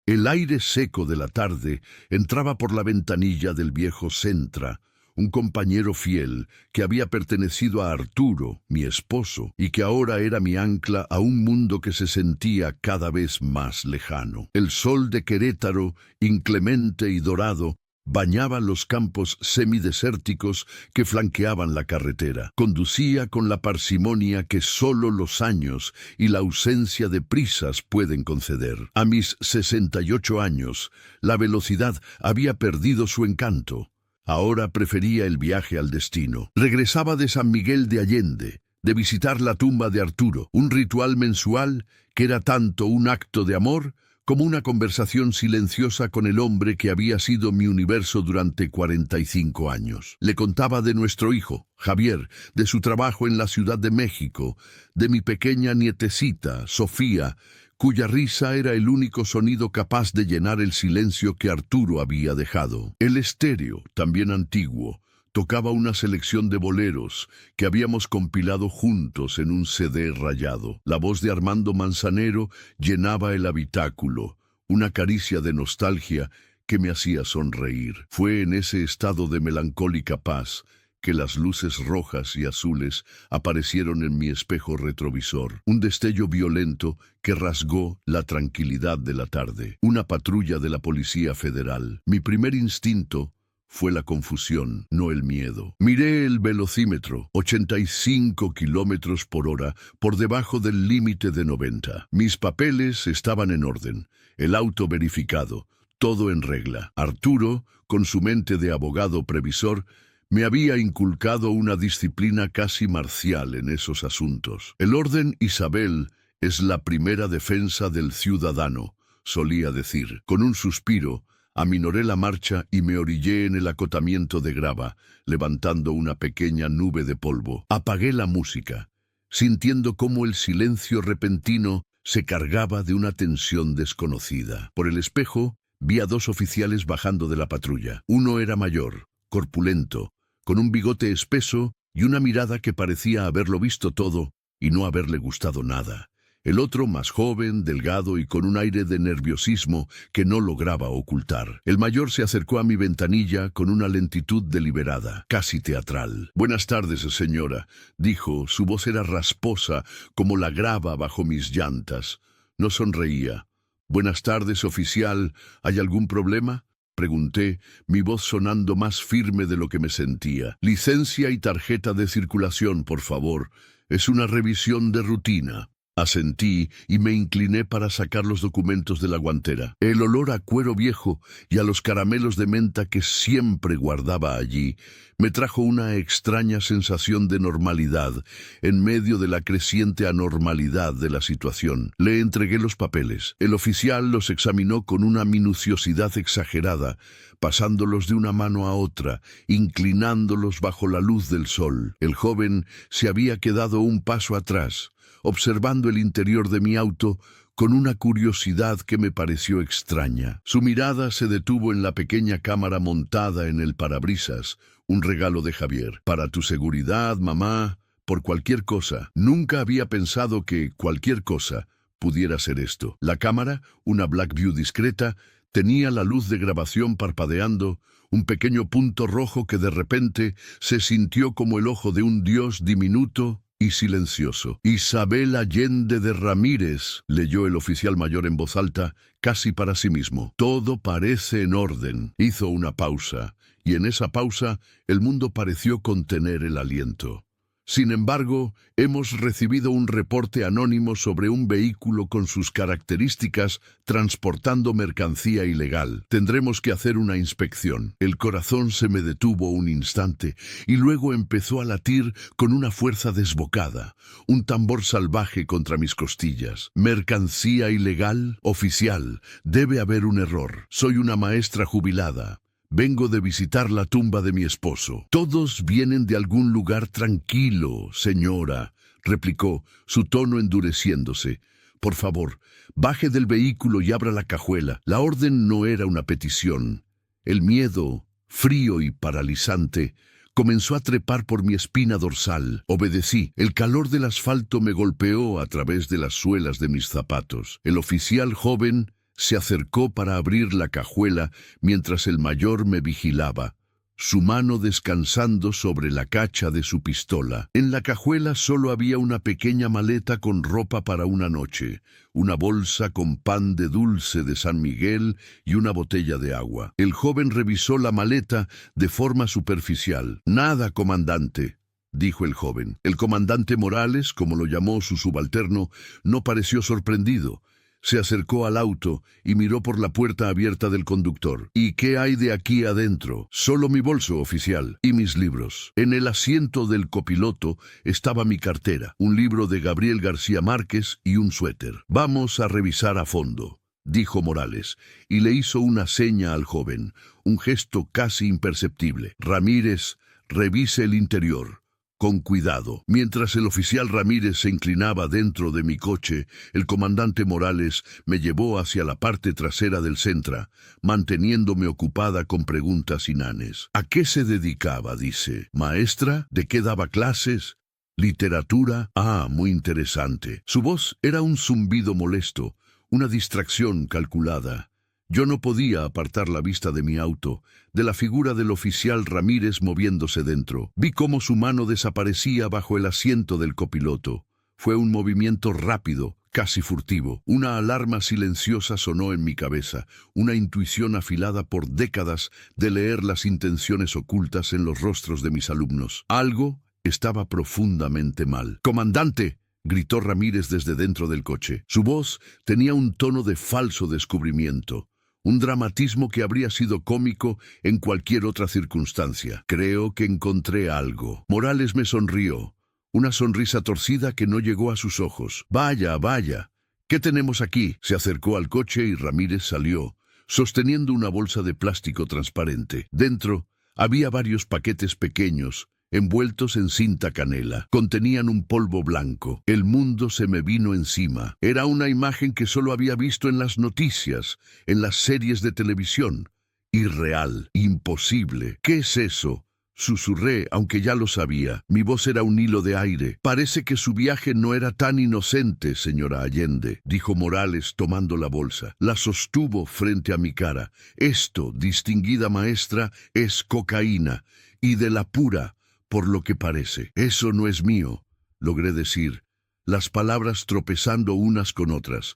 El aire seco de la tarde entraba por la ventanilla del viejo Centra, un compañero fiel que había pertenecido a Arturo, mi esposo, y que ahora era mi ancla a un mundo que se sentía cada vez más lejano. El sol de Querétaro, inclemente y dorado, bañaba los campos semidesérticos que flanqueaban la carretera. Conducía con la parsimonia que solo los años y la ausencia de prisas pueden conceder. A mis 68 años, la velocidad había perdido su encanto. Ahora prefería el viaje al destino. Regresaba de San Miguel de Allende, de visitar la tumba de Arturo, un ritual mensual que era tanto un acto de amor como una conversación silenciosa con el hombre que había sido mi universo durante 45 años. Le contaba de nuestro hijo, Javier, de su trabajo en la Ciudad de México, de mi pequeña nietecita, Sofía, cuya risa era el único sonido capaz de llenar el silencio que Arturo había dejado. El estéreo, también antiguo, tocaba una selección de boleros que habíamos compilado juntos en un CD rayado. La voz de Armando Manzanero llenaba el habitáculo, una caricia de nostalgia que me hacía sonreír. Fue en ese estado de melancólica paz que las luces rojas y azules aparecieron en mi espejo retrovisor. Un destello violento que rasgó la tranquilidad de la tarde. Una patrulla de la Policía Federal. Mi primer instinto fue la confusión, no el miedo. Miré el velocímetro, 85 kilómetros por hora, por debajo del límite de 90. Mis papeles estaban en orden, el auto verificado, todo en regla. Arturo, con su mente de abogado previsor, me había inculcado una disciplina casi marcial en esos asuntos. El orden, Isabel, es la primera defensa del ciudadano, solía decir. Con un suspiro, aminoré la marcha y me orillé en el acotamiento de grava, levantando una pequeña nube de polvo. Apagué la música, sintiendo cómo el silencio repentino se cargaba de una tensión desconocida. Por el espejo, vi a dos oficiales bajando de la patrulla. Uno era mayor, corpulento, con un bigote espeso y una mirada que parecía haberlo visto todo y no haberle gustado nada. El otro, más joven, delgado y con un aire de nerviosismo que no lograba ocultar. El mayor se acercó a mi ventanilla con una lentitud deliberada, casi teatral. «Buenas tardes, señora», dijo. Su voz era rasposa como la grava bajo mis llantas. No sonreía. «Buenas tardes, oficial. ¿Hay algún problema?», pregunté, mi voz sonando más firme de lo que me sentía. «Licencia y tarjeta de circulación, por favor. Es una revisión de rutina». Asentí y me incliné para sacar los documentos de la guantera. El olor a cuero viejo y a los caramelos de menta que siempre guardaba allí me trajo una extraña sensación de normalidad en medio de la creciente anormalidad de la situación. Le entregué los papeles. El oficial los examinó con una minuciosidad exagerada, pasándolos de una mano a otra, inclinándolos bajo la luz del sol. El joven se había quedado un paso atrás, observando el interior de mi auto con una curiosidad que me pareció extraña. Su mirada se detuvo en la pequeña cámara montada en el parabrisas, un regalo de Javier. «Para tu seguridad, mamá, por cualquier cosa». Nunca había pensado que cualquier cosa pudiera ser esto. La cámara, una Blackview discreta, tenía la luz de grabación parpadeando, un pequeño punto rojo que de repente se sintió como el ojo de un dios diminuto y silencioso. «Isabel Allende de Ramírez», leyó el oficial mayor en voz alta, casi para sí mismo. «Todo parece en orden». Hizo una pausa, y en esa pausa el mundo pareció contener el aliento. «Sin embargo, hemos recibido un reporte anónimo sobre un vehículo con sus características transportando mercancía ilegal. Tendremos que hacer una inspección». El corazón se me detuvo un instante y luego empezó a latir con una fuerza desbocada, un tambor salvaje contra mis costillas. «¿Mercancía ilegal? Oficial, debe haber un error. Soy una maestra jubilada. Vengo de visitar la tumba de mi esposo». «Todos vienen de algún lugar tranquilo, señora», replicó, su tono endureciéndose. «Por favor, baje del vehículo y abra la cajuela». La orden no era una petición. El miedo, frío y paralizante, comenzó a trepar por mi espina dorsal. Obedecí. El calor del asfalto me golpeó a través de las suelas de mis zapatos. El oficial joven Se acercó para abrir la cajuela mientras el mayor me vigilaba, su mano descansando sobre la cacha de su pistola. En la cajuela solo había una pequeña maleta con ropa para una noche, una bolsa con pan de dulce de San Miguel y una botella de agua. El joven revisó la maleta de forma superficial. «Nada, comandante», dijo el joven. El comandante Morales, como lo llamó su subalterno, no pareció sorprendido. Se acercó al auto y miró por la puerta abierta del conductor. «¿Y qué hay de aquí adentro?» «Solo mi bolso, oficial, y mis libros». En el asiento del copiloto estaba mi cartera, un libro de Gabriel García Márquez y un suéter. «Vamos a revisar a fondo», dijo Morales, y le hizo una seña al joven, un gesto casi imperceptible. «Ramírez, revise el interior. Con cuidado». Mientras el oficial Ramírez se inclinaba dentro de mi coche, el comandante Morales me llevó hacia la parte trasera del Centra, manteniéndome ocupada con preguntas inanes. «¿A qué se dedicaba?», dice. «¿Maestra? ¿De qué daba clases? ¿Literatura? Ah, muy interesante». Su voz era un zumbido molesto, una distracción calculada. Yo no podía apartar la vista de mi auto, de la figura del oficial Ramírez moviéndose dentro. Vi cómo su mano desaparecía bajo el asiento del copiloto. Fue un movimiento rápido, casi furtivo. Una alarma silenciosa sonó en mi cabeza, una intuición afilada por décadas de leer las intenciones ocultas en los rostros de mis alumnos. Algo estaba profundamente mal. «¡Comandante!», gritó Ramírez desde dentro del coche. Su voz tenía un tono de falso descubrimiento. Un dramatismo que habría sido cómico en cualquier otra circunstancia. «Creo que encontré algo». Morales me sonrió, una sonrisa torcida que no llegó a sus ojos. «Vaya, vaya. ¿Qué tenemos aquí?». Se acercó al coche y Ramírez salió, sosteniendo una bolsa de plástico transparente. Dentro había varios paquetes pequeños, envueltos en cinta canela. Contenían un polvo blanco. El mundo se me vino encima. Era una imagen que solo había visto en las noticias, en las series de televisión. Irreal, imposible. «¿Qué es eso?», susurré, aunque ya lo sabía. Mi voz era un hilo de aire. «Parece que su viaje no era tan inocente, señora Allende», dijo Morales tomando la bolsa. La sostuvo frente a mi cara. «Esto, distinguida maestra, es cocaína, y de la pura, por lo que parece». «Eso no es mío», logré decir, las palabras tropezando unas con otras.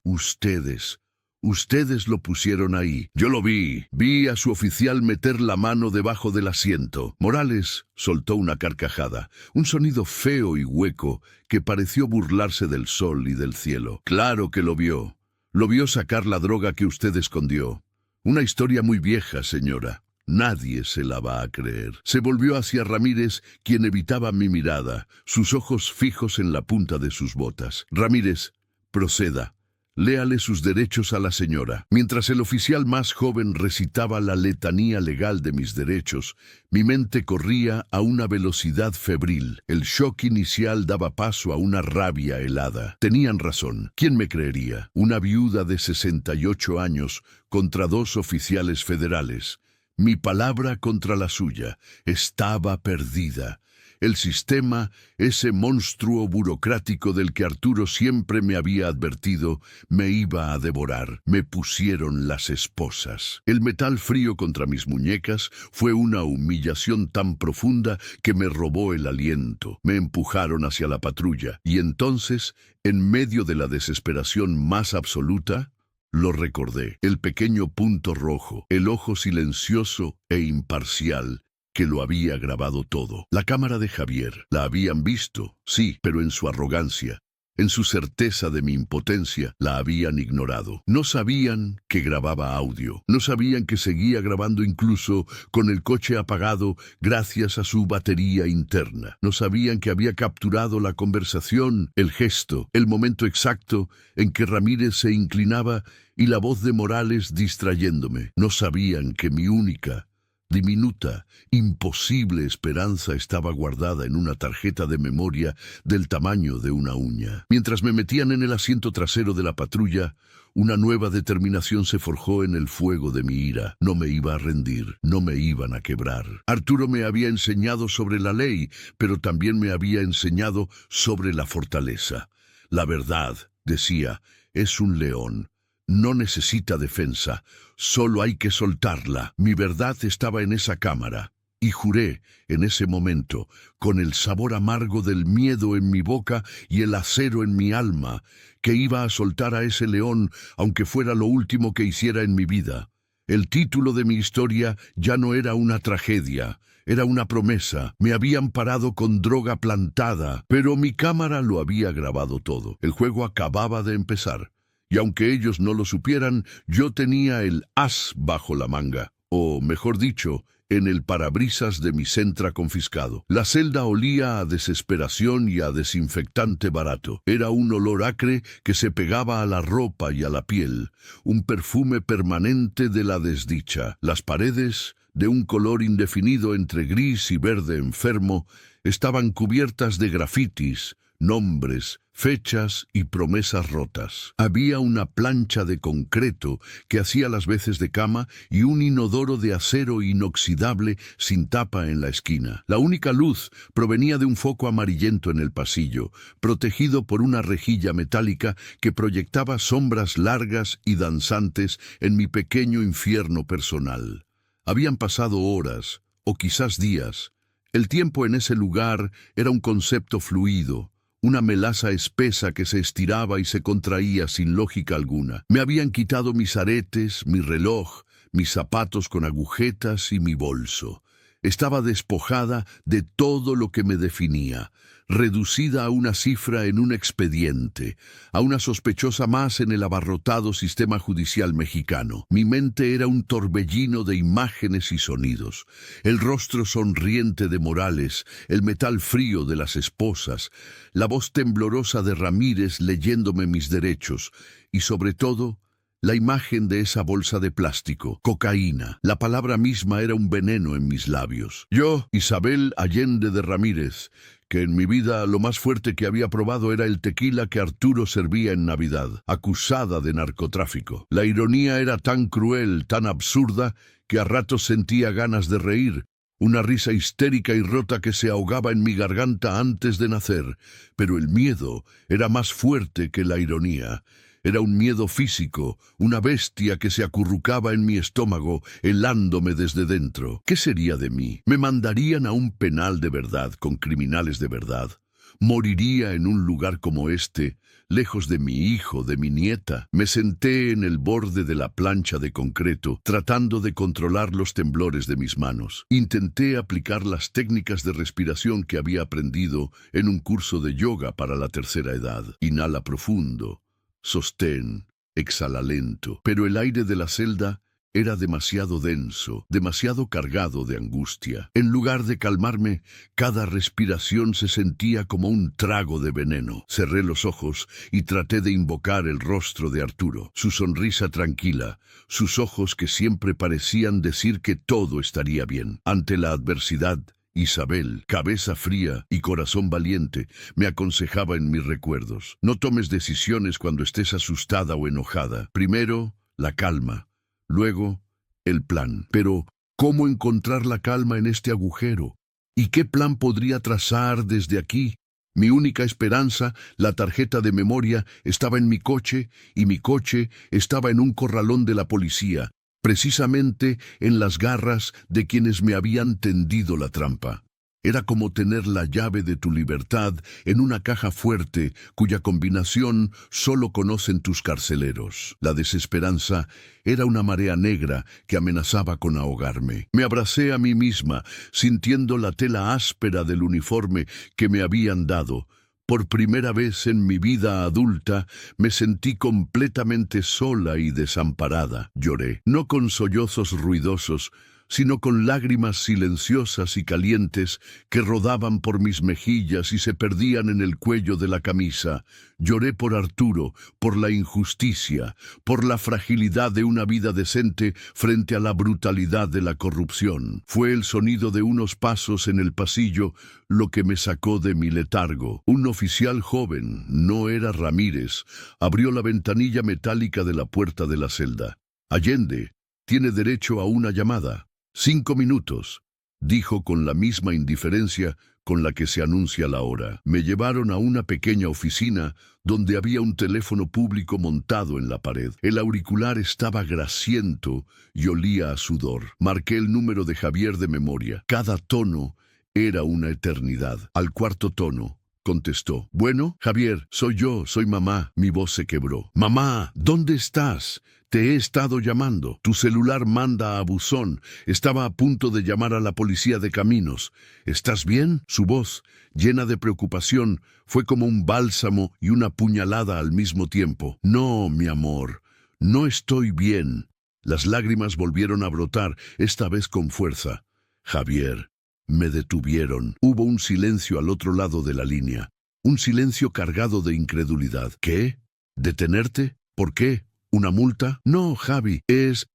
Ustedes lo pusieron ahí». «Yo lo vi. Vi a su oficial meter la mano debajo del asiento». Morales soltó una carcajada, un sonido feo y hueco que pareció burlarse del sol y del cielo. «Claro que lo vio. Lo vio sacar la droga que usted escondió. Una historia muy vieja, señora. Nadie se la va a creer». Se volvió hacia Ramírez, quien evitaba mi mirada, sus ojos fijos en la punta de sus botas. «Ramírez, proceda. Léale sus derechos a la señora». Mientras el oficial más joven recitaba la letanía legal de mis derechos, mi mente corría a una velocidad febril. El shock inicial daba paso a una rabia helada. Tenían razón. ¿Quién me creería? Una viuda de 68 años contra 2 oficiales federales. Mi palabra contra la suya. Estaba perdida. El sistema, ese monstruo burocrático del que Arturo siempre me había advertido, me iba a devorar. Me pusieron las esposas. El metal frío contra mis muñecas fue una humillación tan profunda que me robó el aliento. Me empujaron hacia la patrulla, y entonces, en medio de la desesperación más absoluta, lo recordé. El pequeño punto rojo, el ojo silencioso e imparcial, que lo había grabado todo. La cámara de Javier. La habían visto, sí, pero en su arrogancia, en su certeza de mi impotencia, la habían ignorado. No sabían que grababa audio. No sabían que seguía grabando incluso con el coche apagado gracias a su batería interna. No sabían que había capturado la conversación, el gesto, el momento exacto en que Ramírez se inclinaba y la voz de Morales distrayéndome. No sabían que mi única, diminuta, imposible esperanza estaba guardada en una tarjeta de memoria del tamaño de una uña. Mientras me metían en el asiento trasero de la patrulla, una nueva determinación se forjó en el fuego de mi ira. No me iba a rendir, no me iban a quebrar. Arturo me había enseñado sobre la ley, pero también me había enseñado sobre la fortaleza. La verdad, decía, es un león, no necesita defensa, solo hay que soltarla. Mi verdad estaba en esa cámara. Y juré, en ese momento, con el sabor amargo del miedo en mi boca y el acero en mi alma, que iba a soltar a ese león, aunque fuera lo último que hiciera en mi vida. El título de mi historia ya no era una tragedia, era una promesa. Me habían parado con droga plantada, pero mi cámara lo había grabado todo. El juego acababa de empezar. Y aunque ellos no lo supieran, yo tenía el as bajo la manga. O, mejor dicho, en el parabrisas de mi Sentra confiscado. La celda olía a desesperación y a desinfectante barato. Era un olor acre que se pegaba a la ropa y a la piel, un perfume permanente de la desdicha. Las paredes, de un color indefinido entre gris y verde enfermo, estaban cubiertas de grafitis, nombres, fechas y promesas rotas. Había una plancha de concreto que hacía las veces de cama y un inodoro de acero inoxidable sin tapa en la esquina. La única luz provenía de un foco amarillento en el pasillo, protegido por una rejilla metálica que proyectaba sombras largas y danzantes en mi pequeño infierno personal. Habían pasado horas, o quizás días. El tiempo en ese lugar era un concepto fluido, una melaza espesa que se estiraba y se contraía sin lógica alguna. Me habían quitado mis aretes, mi reloj, mis zapatos con agujetas y mi bolso. Estaba despojada de todo lo que me definía, reducida a una cifra en un expediente, a una sospechosa más en el abarrotado sistema judicial mexicano. Mi mente era un torbellino de imágenes y sonidos, el rostro sonriente de Morales, el metal frío de las esposas, la voz temblorosa de Ramírez leyéndome mis derechos, y sobre todo, la imagen de esa bolsa de plástico, cocaína. La palabra misma era un veneno en mis labios. Yo, Isabel Allende de Ramírez, que en mi vida lo más fuerte que había probado era el tequila que Arturo servía en Navidad, acusada de narcotráfico. La ironía era tan cruel, tan absurda, que a ratos sentía ganas de reír, una risa histérica y rota que se ahogaba en mi garganta antes de nacer. Pero el miedo era más fuerte que la ironía. Era un miedo físico, una bestia que se acurrucaba en mi estómago, helándome desde dentro. ¿Qué sería de mí? ¿Me mandarían a un penal de verdad, con criminales de verdad? ¿Moriría en un lugar como este, lejos de mi hijo, de mi nieta? Me senté en el borde de la plancha de concreto, tratando de controlar los temblores de mis manos. Intenté aplicar las técnicas de respiración que había aprendido en un curso de yoga para la tercera edad. Inhala profundo. Sostén, exhala lento, pero el aire de la celda era demasiado denso, demasiado cargado de angustia. En lugar de calmarme, cada respiración se sentía como un trago de veneno. Cerré los ojos y traté de invocar el rostro de Arturo, su sonrisa tranquila, sus ojos que siempre parecían decir que todo estaría bien. Ante la adversidad, Isabel, cabeza fría y corazón valiente, me aconsejaba en mis recuerdos. No tomes decisiones cuando estés asustada o enojada. Primero, la calma. Luego, el plan. Pero, ¿cómo encontrar la calma en este agujero? ¿Y qué plan podría trazar desde aquí? Mi única esperanza, la tarjeta de memoria, estaba en mi coche, y mi coche estaba en un corralón de la policía, precisamente en las garras de quienes me habían tendido la trampa. Era como tener la llave de tu libertad en una caja fuerte cuya combinación solo conocen tus carceleros. La desesperanza era una marea negra que amenazaba con ahogarme. Me abracé a mí misma, sintiendo la tela áspera del uniforme que me habían dado. Por primera vez en mi vida adulta me sentí completamente sola y desamparada. Lloré, no con sollozos ruidosos, sino con lágrimas silenciosas y calientes que rodaban por mis mejillas y se perdían en el cuello de la camisa. Lloré por Arturo, por la injusticia, por la fragilidad de una vida decente frente a la brutalidad de la corrupción. Fue el sonido de unos pasos en el pasillo lo que me sacó de mi letargo. Un oficial joven, no era Ramírez, abrió la ventanilla metálica de la puerta de la celda. Allende tiene derecho a una llamada. 5 minutos, dijo con la misma indiferencia con la que se anuncia la hora. Me llevaron a una pequeña oficina donde había un teléfono público montado en la pared. El auricular estaba grasiento y olía a sudor. Marqué el número de Javier de memoria. Cada tono era una eternidad. Al cuarto tono, contestó. Bueno, Javier, soy yo, soy mamá. Mi voz se quebró. Mamá, ¿dónde estás? Te he estado llamando. Tu celular manda a buzón. Estaba a punto de llamar a la policía de caminos. ¿Estás bien? Su voz, llena de preocupación, fue como un bálsamo y una puñalada al mismo tiempo. No, mi amor, no estoy bien. Las lágrimas volvieron a brotar, esta vez con fuerza. Javier, me detuvieron. Hubo un silencio al otro lado de la línea. Un silencio cargado de incredulidad. ¿Qué? ¿Detenerte? ¿Por qué? ¿Una multa? No, Javi, es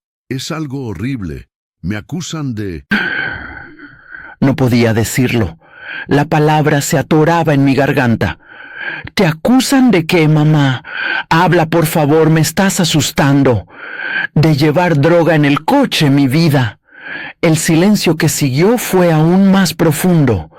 algo horrible. Me acusan de... No podía decirlo. La palabra se atoraba en mi garganta. ¿Te acusan de qué, mamá? Habla, por favor, me estás asustando. De llevar droga en el coche, mi vida. El silencio que siguió fue aún más profundo.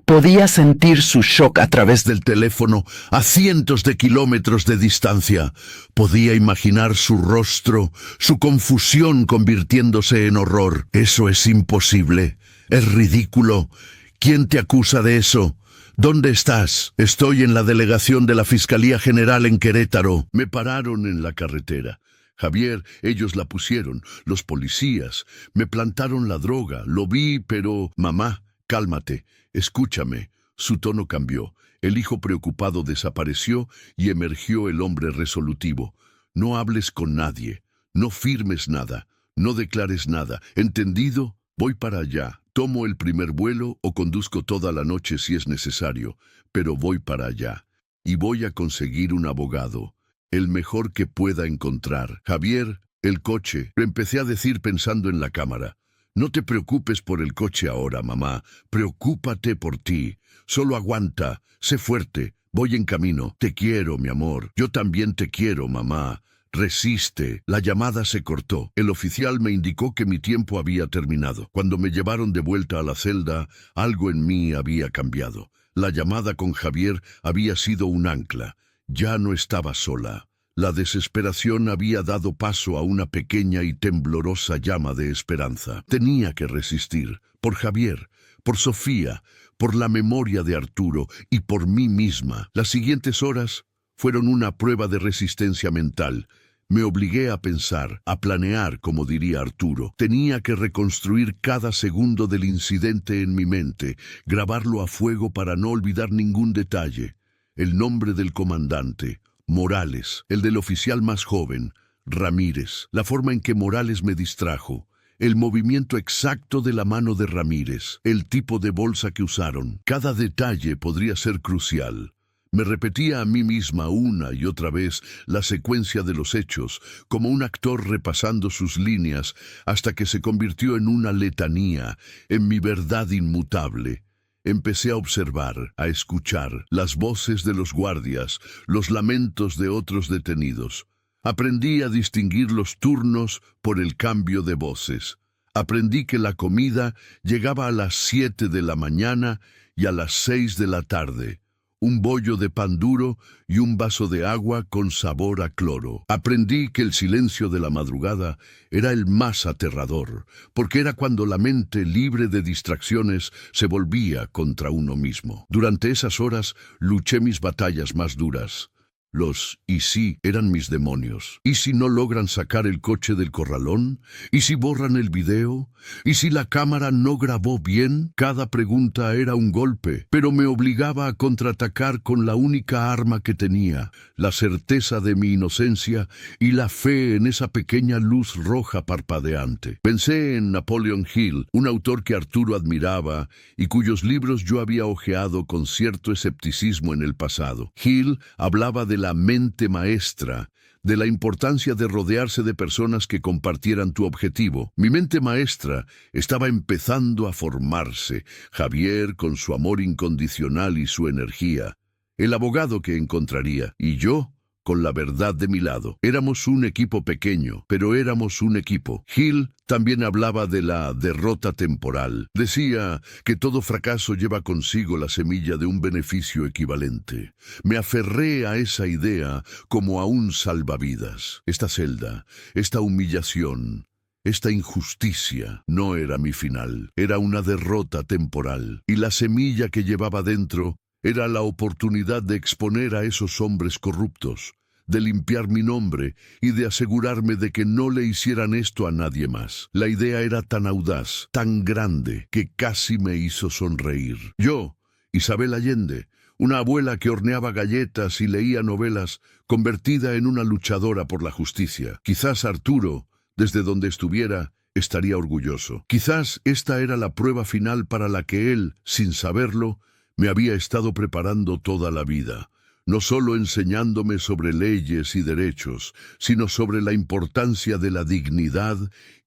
Podía sentir su shock a través del teléfono a cientos de kilómetros de distancia. Podía imaginar su rostro, su confusión convirtiéndose en horror. Eso es imposible. Es ridículo. ¿Quién te acusa de eso? ¿Dónde estás? Estoy en la delegación de la Fiscalía General en Querétaro. Me pararon en la carretera. Javier, ellos la pusieron, los policías. Me plantaron la droga. Lo vi, pero... Mamá, cálmate. Escúchame. Su tono cambió. El hijo preocupado desapareció y emergió el hombre resolutivo. No hables con nadie. No firmes nada. No declares nada. ¿Entendido? Voy para allá. Tomo el primer vuelo o conduzco toda la noche si es necesario. Pero voy para allá. Y voy a conseguir un abogado. El mejor que pueda encontrar. Javier, el coche. Empecé a decir pensando en la cámara. No te preocupes por el coche ahora, mamá. Preocúpate por ti. Solo aguanta. Sé fuerte. Voy en camino. Te quiero, mi amor. Yo también te quiero, mamá. Resiste. La llamada se cortó. El oficial me indicó que mi tiempo había terminado. Cuando me llevaron de vuelta a la celda, algo en mí había cambiado. La llamada con Javier había sido un ancla. Ya no estaba sola. La desesperación había dado paso a una pequeña y temblorosa llama de esperanza. Tenía que resistir, por Javier, por Sofía, por la memoria de Arturo y por mí misma. Las siguientes horas fueron una prueba de resistencia mental. Me obligué a pensar, a planear, como diría Arturo. Tenía que reconstruir cada segundo del incidente en mi mente, grabarlo a fuego para no olvidar ningún detalle. El nombre del comandante, Morales, el del oficial más joven, Ramírez, la forma en que Morales me distrajo, el movimiento exacto de la mano de Ramírez, el tipo de bolsa que usaron. Cada detalle podría ser crucial. Me repetía a mí misma una y otra vez la secuencia de los hechos, como un actor repasando sus líneas, hasta que se convirtió en una letanía, en mi verdad inmutable. Empecé a observar, a escuchar las voces de los guardias, los lamentos de otros detenidos. Aprendí a distinguir los turnos por el cambio de voces. Aprendí que la comida llegaba a las 7 de la mañana y a las 6 de la tarde. Un bollo de pan duro y un vaso de agua con sabor a cloro. Aprendí que el silencio de la madrugada era el más aterrador, porque era cuando la mente, libre de distracciones, se volvía contra uno mismo. Durante esas horas luché mis batallas más duras. Los «y si» eran mis demonios. ¿Y si no logran sacar el coche del corralón? ¿Y si borran el video? ¿Y si la cámara no grabó bien? Cada pregunta era un golpe, pero me obligaba a contraatacar con la única arma que tenía, la certeza de mi inocencia y la fe en esa pequeña luz roja parpadeante. Pensé en Napoleon Hill, un autor que Arturo admiraba y cuyos libros yo había hojeado con cierto escepticismo en el pasado. Hill hablaba de la mente maestra, de la importancia de rodearse de personas que compartieran tu objetivo. Mi mente maestra estaba empezando a formarse. Javier, con su amor incondicional y su energía, el abogado que encontraría, y yo, con la verdad de mi lado. Éramos un equipo pequeño, pero éramos un equipo. Hill también hablaba de la derrota temporal. Decía que todo fracaso lleva consigo la semilla de un beneficio equivalente. Me aferré a esa idea como a un salvavidas. Esta celda, esta humillación, esta injusticia no era mi final, era una derrota temporal, y la semilla que llevaba dentro era la oportunidad de exponer a esos hombres corruptos, de limpiar mi nombre y de asegurarme de que no le hicieran esto a nadie más. La idea era tan audaz, tan grande, que casi me hizo sonreír. Yo, Isabel Allende, una abuela que horneaba galletas y leía novelas, convertida en una luchadora por la justicia. Quizás Arturo, desde donde estuviera, estaría orgulloso. Quizás esta era la prueba final para la que él, sin saberlo, me había estado preparando toda la vida, no solo enseñándome sobre leyes y derechos, sino sobre la importancia de la dignidad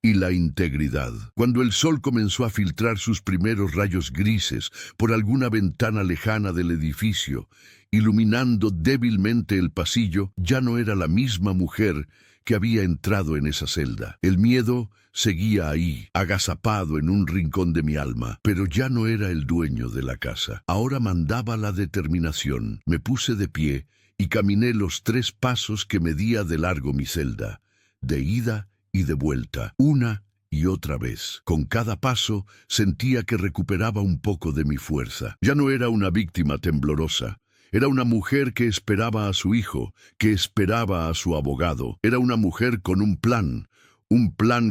y la integridad. Cuando el sol comenzó a filtrar sus primeros rayos grises por alguna ventana lejana del edificio, iluminando débilmente el pasillo, ya no era la misma mujer que había entrado en esa celda. El miedo seguía ahí, agazapado en un rincón de mi alma, pero ya no era el dueño de la casa. Ahora mandaba la determinación. Me puse de pie y caminé los 3 pasos que medía de largo mi celda, de ida y de vuelta, una y otra vez. Con cada paso sentía que recuperaba un poco de mi fuerza. Ya no era una víctima temblorosa. Era una mujer que esperaba a su hijo, que esperaba a su abogado. Era una mujer con un plan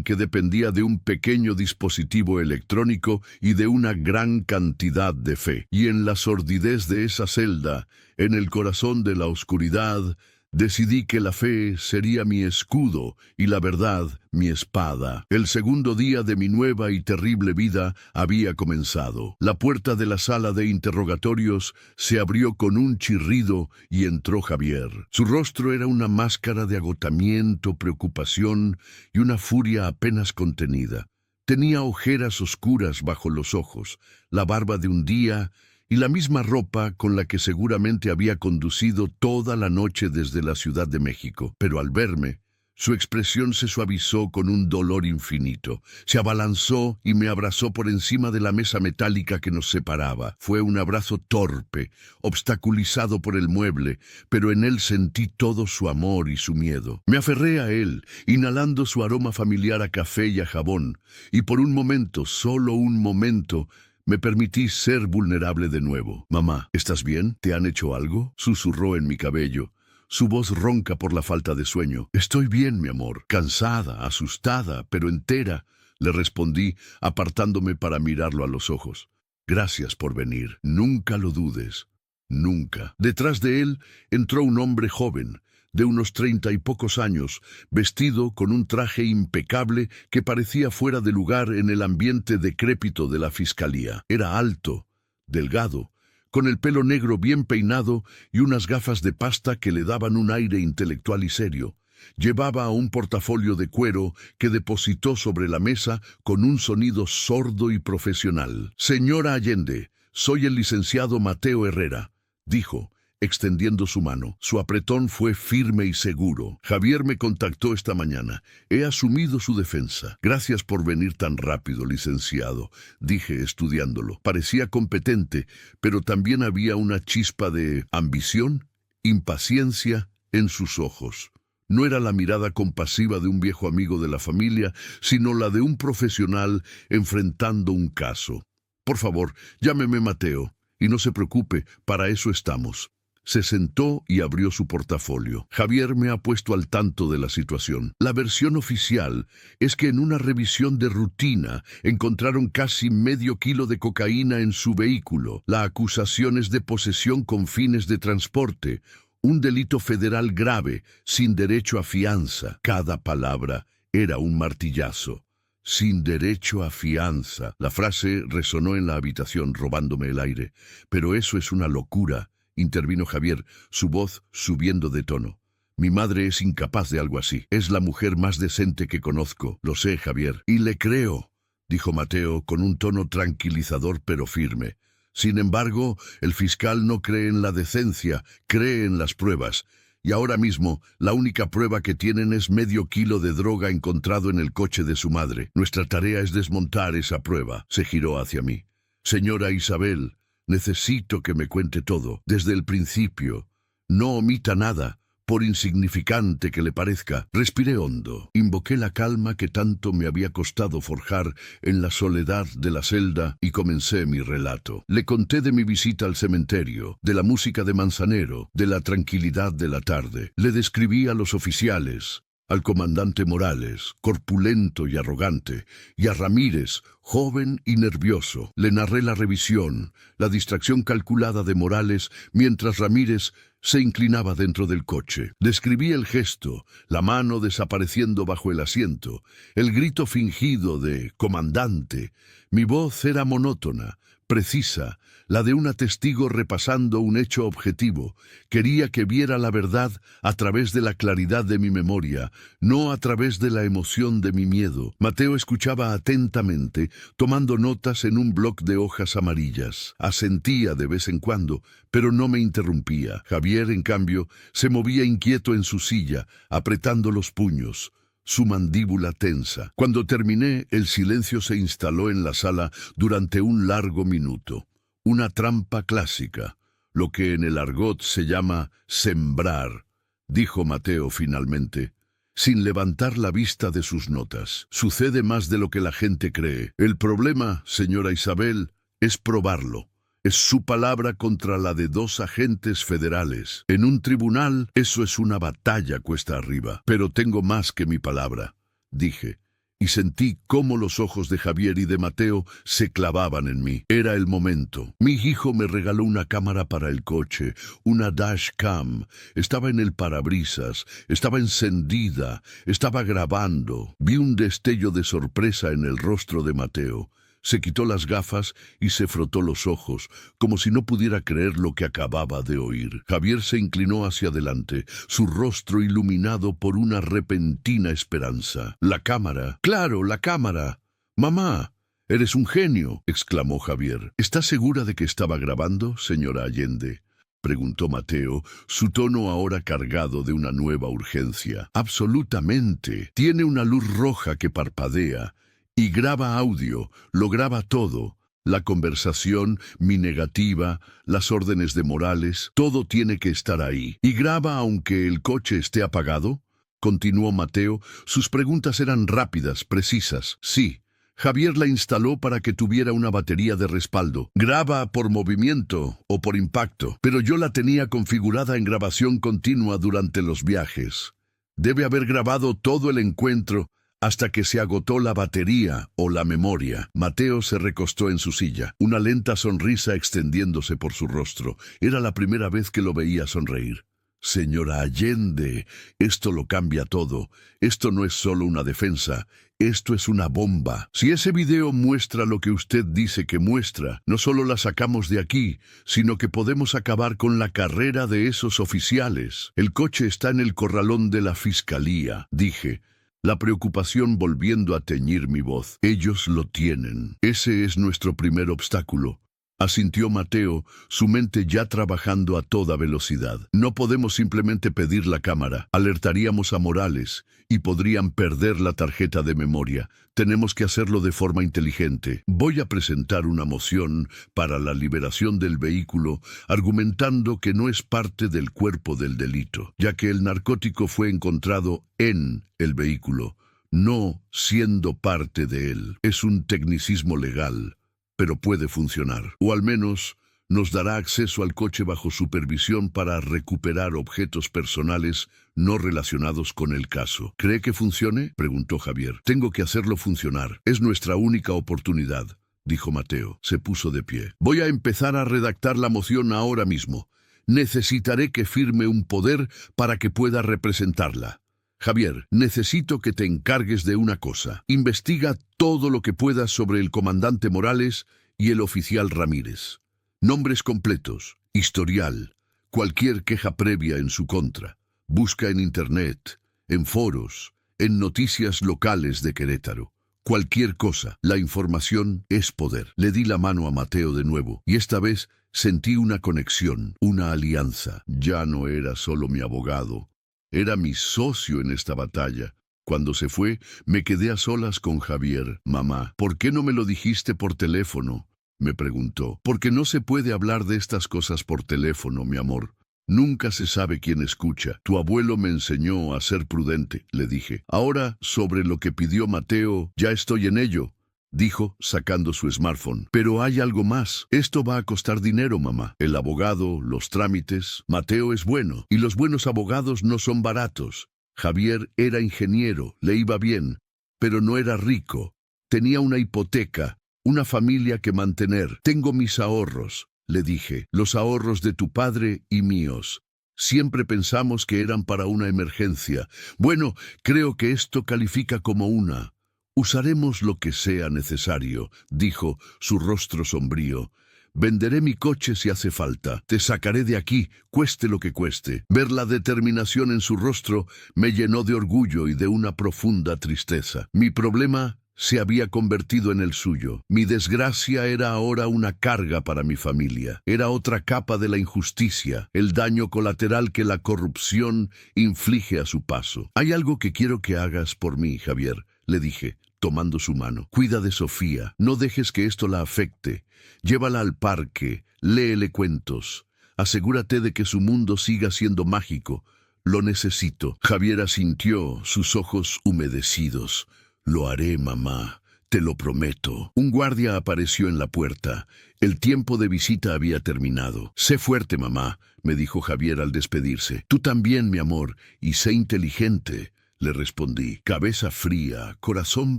que dependía de un pequeño dispositivo electrónico y de una gran cantidad de fe. Y en la sordidez de esa celda, en el corazón de la oscuridad, decidí que la fe sería mi escudo y la verdad mi espada. El segundo día de mi nueva y terrible vida había comenzado. La puerta de la sala de interrogatorios se abrió con un chirrido y entró Javier. Su rostro era una máscara de agotamiento, preocupación y una furia apenas contenida. Tenía ojeras oscuras bajo los ojos, la barba de un día y la misma ropa con la que seguramente había conducido toda la noche desde la Ciudad de México. Pero al verme, su expresión se suavizó con un dolor infinito. Se abalanzó y me abrazó por encima de la mesa metálica que nos separaba. Fue un abrazo torpe, obstaculizado por el mueble, pero en él sentí todo su amor y su miedo. Me aferré a él, inhalando su aroma familiar a café y a jabón, y por un momento, solo un momento, me permití ser vulnerable de nuevo. «Mamá, ¿estás bien? ¿Te han hecho algo?», susurró en mi cabello, su voz ronca por la falta de sueño. «Estoy bien, mi amor, cansada, asustada, pero entera», le respondí, apartándome para mirarlo a los ojos. «Gracias por venir. Nunca lo dudes. Nunca». Detrás de él entró un hombre joven, de unos 30 y pocos años, vestido con un traje impecable que parecía fuera de lugar en el ambiente decrépito de la fiscalía. Era alto, delgado, con el pelo negro bien peinado y unas gafas de pasta que le daban un aire intelectual y serio. Llevaba un portafolio de cuero que depositó sobre la mesa con un sonido sordo y profesional. «Señora Allende, soy el licenciado Mateo Herrera», dijo, extendiendo su mano. Su apretón fue firme y seguro. «Javier me contactó esta mañana. He asumido su defensa». «Gracias por venir tan rápido, licenciado», dije estudiándolo. Parecía competente, pero también había una chispa de ambición, impaciencia en sus ojos. No era la mirada compasiva de un viejo amigo de la familia, sino la de un profesional enfrentando un caso. «Por favor, llámeme Mateo, y no se preocupe, para eso estamos». Se sentó y abrió su portafolio. «Javier me ha puesto al tanto de la situación. La versión oficial es que en una revisión de rutina encontraron casi medio kilo de cocaína en su vehículo. La acusación es de posesión con fines de transporte, un delito federal grave, sin derecho a fianza». Cada palabra era un martillazo. «Sin derecho a fianza». La frase resonó en la habitación, robándome el aire. «Pero eso es una locura», intervino Javier, su voz subiendo de tono. «Mi madre es incapaz de algo así. Es la mujer más decente que conozco». «Lo sé, Javier, y le creo», dijo Mateo con un tono tranquilizador pero firme. «Sin embargo, el fiscal no cree en la decencia, cree en las pruebas. y ahora mismo la única prueba que tienen es medio kilo de droga encontrado en el coche de su madre. Nuestra tarea es desmontar esa prueba. Se giró hacia mí. Señora Isabel, necesito que me cuente todo, desde el principio. No omita nada, por insignificante que le parezca. Respiré hondo, invoqué la calma que tanto me había costado forjar en la soledad de la celda y comencé mi relato. Le conté de mi visita al cementerio, de la música de Manzanero, de la tranquilidad de la tarde. Le describí a los oficiales, al comandante Morales, corpulento y arrogante, y a Ramírez, joven y nervioso. Le narré la revisión, la distracción calculada de Morales, mientras Ramírez se inclinaba dentro del coche. Describí el gesto, la mano desapareciendo bajo el asiento, el grito fingido de «comandante». Mi voz era monótona, precisa, la de una testigo repasando un hecho objetivo. Quería que viera la verdad a través de la claridad de mi memoria, no a través de la emoción de mi miedo. Mateo escuchaba atentamente, tomando notas en un bloc de hojas amarillas. Asentía de vez en cuando, pero no me interrumpía. Javier, en cambio, se movía inquieto en su silla, apretando los puños, su mandíbula tensa. Cuando terminé, el silencio se instaló en la sala durante un largo minuto. Una trampa clásica, lo que en el argot se llama sembrar, dijo Mateo finalmente, sin levantar la vista de sus notas. Sucede más de lo que la gente cree. El problema, señora Isabel, es probarlo. Es su palabra contra la de 2 agentes federales. En un tribunal, eso es una batalla cuesta arriba. Pero tengo más que mi palabra, dije, y sentí cómo los ojos de Javier y de Mateo se clavaban en mí. Era el momento. Mi hijo me regaló una cámara para el coche, una dashcam. Estaba en el parabrisas, estaba encendida, estaba grabando. Vi un destello de sorpresa en el rostro de Mateo. Se quitó las gafas y se frotó los ojos, como si no pudiera creer lo que acababa de oír. Javier se inclinó hacia adelante, su rostro iluminado por una repentina esperanza. «La cámara. Claro, la cámara. Mamá, eres un genio», exclamó Javier. «¿Está segura de que estaba grabando, señora Allende?», preguntó Mateo, su tono ahora cargado de una nueva urgencia. «Absolutamente. Tiene una luz roja que parpadea. Y graba audio, lo graba todo. La conversación, mi negativa, las órdenes de Morales, todo tiene que estar ahí. ¿Y graba aunque el coche esté apagado?», continuó Mateo. Sus preguntas eran rápidas, precisas. «Sí. Javier la instaló para que tuviera una batería de respaldo. Graba por movimiento o por impacto, pero yo la tenía configurada en grabación continua durante los viajes. Debe haber grabado todo el encuentro hasta que se agotó la batería o la memoria». Mateo se recostó en su silla, una lenta sonrisa extendiéndose por su rostro. Era la primera vez que lo veía sonreír. «Señora Allende, esto lo cambia todo. Esto no es solo una defensa, esto es una bomba. Si ese video muestra lo que usted dice que muestra, no solo la sacamos de aquí, sino que podemos acabar con la carrera de esos oficiales. El coche está en el corralón de la fiscalía», dije, la preocupación volviendo a teñir mi voz. «Ellos lo tienen. Ese es nuestro primer obstáculo», asintió Mateo, su mente ya trabajando a toda velocidad. «No podemos simplemente pedir la cámara. Alertaríamos a Morales y podrían perder la tarjeta de memoria. Tenemos que hacerlo de forma inteligente. Voy a presentar una moción para la liberación del vehículo, argumentando que no es parte del cuerpo del delito, ya que el narcótico fue encontrado en el vehículo, no siendo parte de él. Es un tecnicismo legal, pero puede funcionar. O al menos nos dará acceso al coche bajo supervisión para recuperar objetos personales no relacionados con el caso. ¿Cree que funcione?, preguntó Javier. «Tengo que hacerlo funcionar. Es nuestra única oportunidad», dijo Mateo. Se puso de pie. «Voy a empezar a redactar la moción ahora mismo. Necesitaré que firme un poder para que pueda representarla. Javier, necesito que te encargues de una cosa. Investiga todo lo que puedas sobre el comandante Morales y el oficial Ramírez. Nombres completos, historial, cualquier queja previa en su contra. Busca en Internet, en foros, en noticias locales de Querétaro. Cualquier cosa. La información es poder». Le di la mano a Mateo de nuevo, y esta vez Sentí una conexión, una alianza. Ya no era solo mi abogado, era mi socio en esta batalla. Cuando se fue, me quedé a solas con Javier. Mamá, ¿por qué no me lo dijiste por teléfono?, me preguntó. Porque no se puede hablar de estas cosas por teléfono, mi amor. Nunca se sabe quién escucha. Tu abuelo me enseñó a ser prudente, le dije. Ahora, sobre lo que pidió Mateo, ya estoy en ello, dijo, sacando su smartphone. Pero hay algo más. Esto va a costar dinero, mamá. El abogado, los trámites. Mateo es bueno, y los buenos abogados no son baratos. Javier era ingeniero, le iba bien, pero no era rico. Tenía una hipoteca, una familia que mantener. Tengo mis ahorros, le dije, los ahorros de tu padre y míos. Siempre pensamos que eran para una emergencia. Bueno, creo que esto califica como una. Usaremos lo que sea necesario, dijo, su rostro sombrío. Venderé mi coche si hace falta. Te sacaré de aquí, cueste lo que cueste. Ver la determinación en su rostro me llenó de orgullo y de una profunda tristeza. Mi problema se había convertido en el suyo. Mi desgracia era ahora una carga para mi familia. Era otra capa de la injusticia, el daño colateral que la corrupción inflige a su paso. Hay algo que quiero que hagas por mí, Javier, le dije, tomando su mano. Cuida de Sofía, no dejes que esto la afecte. Llévala al parque, léele cuentos. Asegúrate de que su mundo siga siendo mágico. Lo necesito. Javier asintió, sus ojos humedecidos. Lo haré, mamá, te lo prometo. Un guardia apareció en la puerta. El tiempo de visita había terminado. Sé fuerte, mamá, me dijo Javier al despedirse. Tú también, mi amor, y sé inteligente, le respondí. Cabeza fría, corazón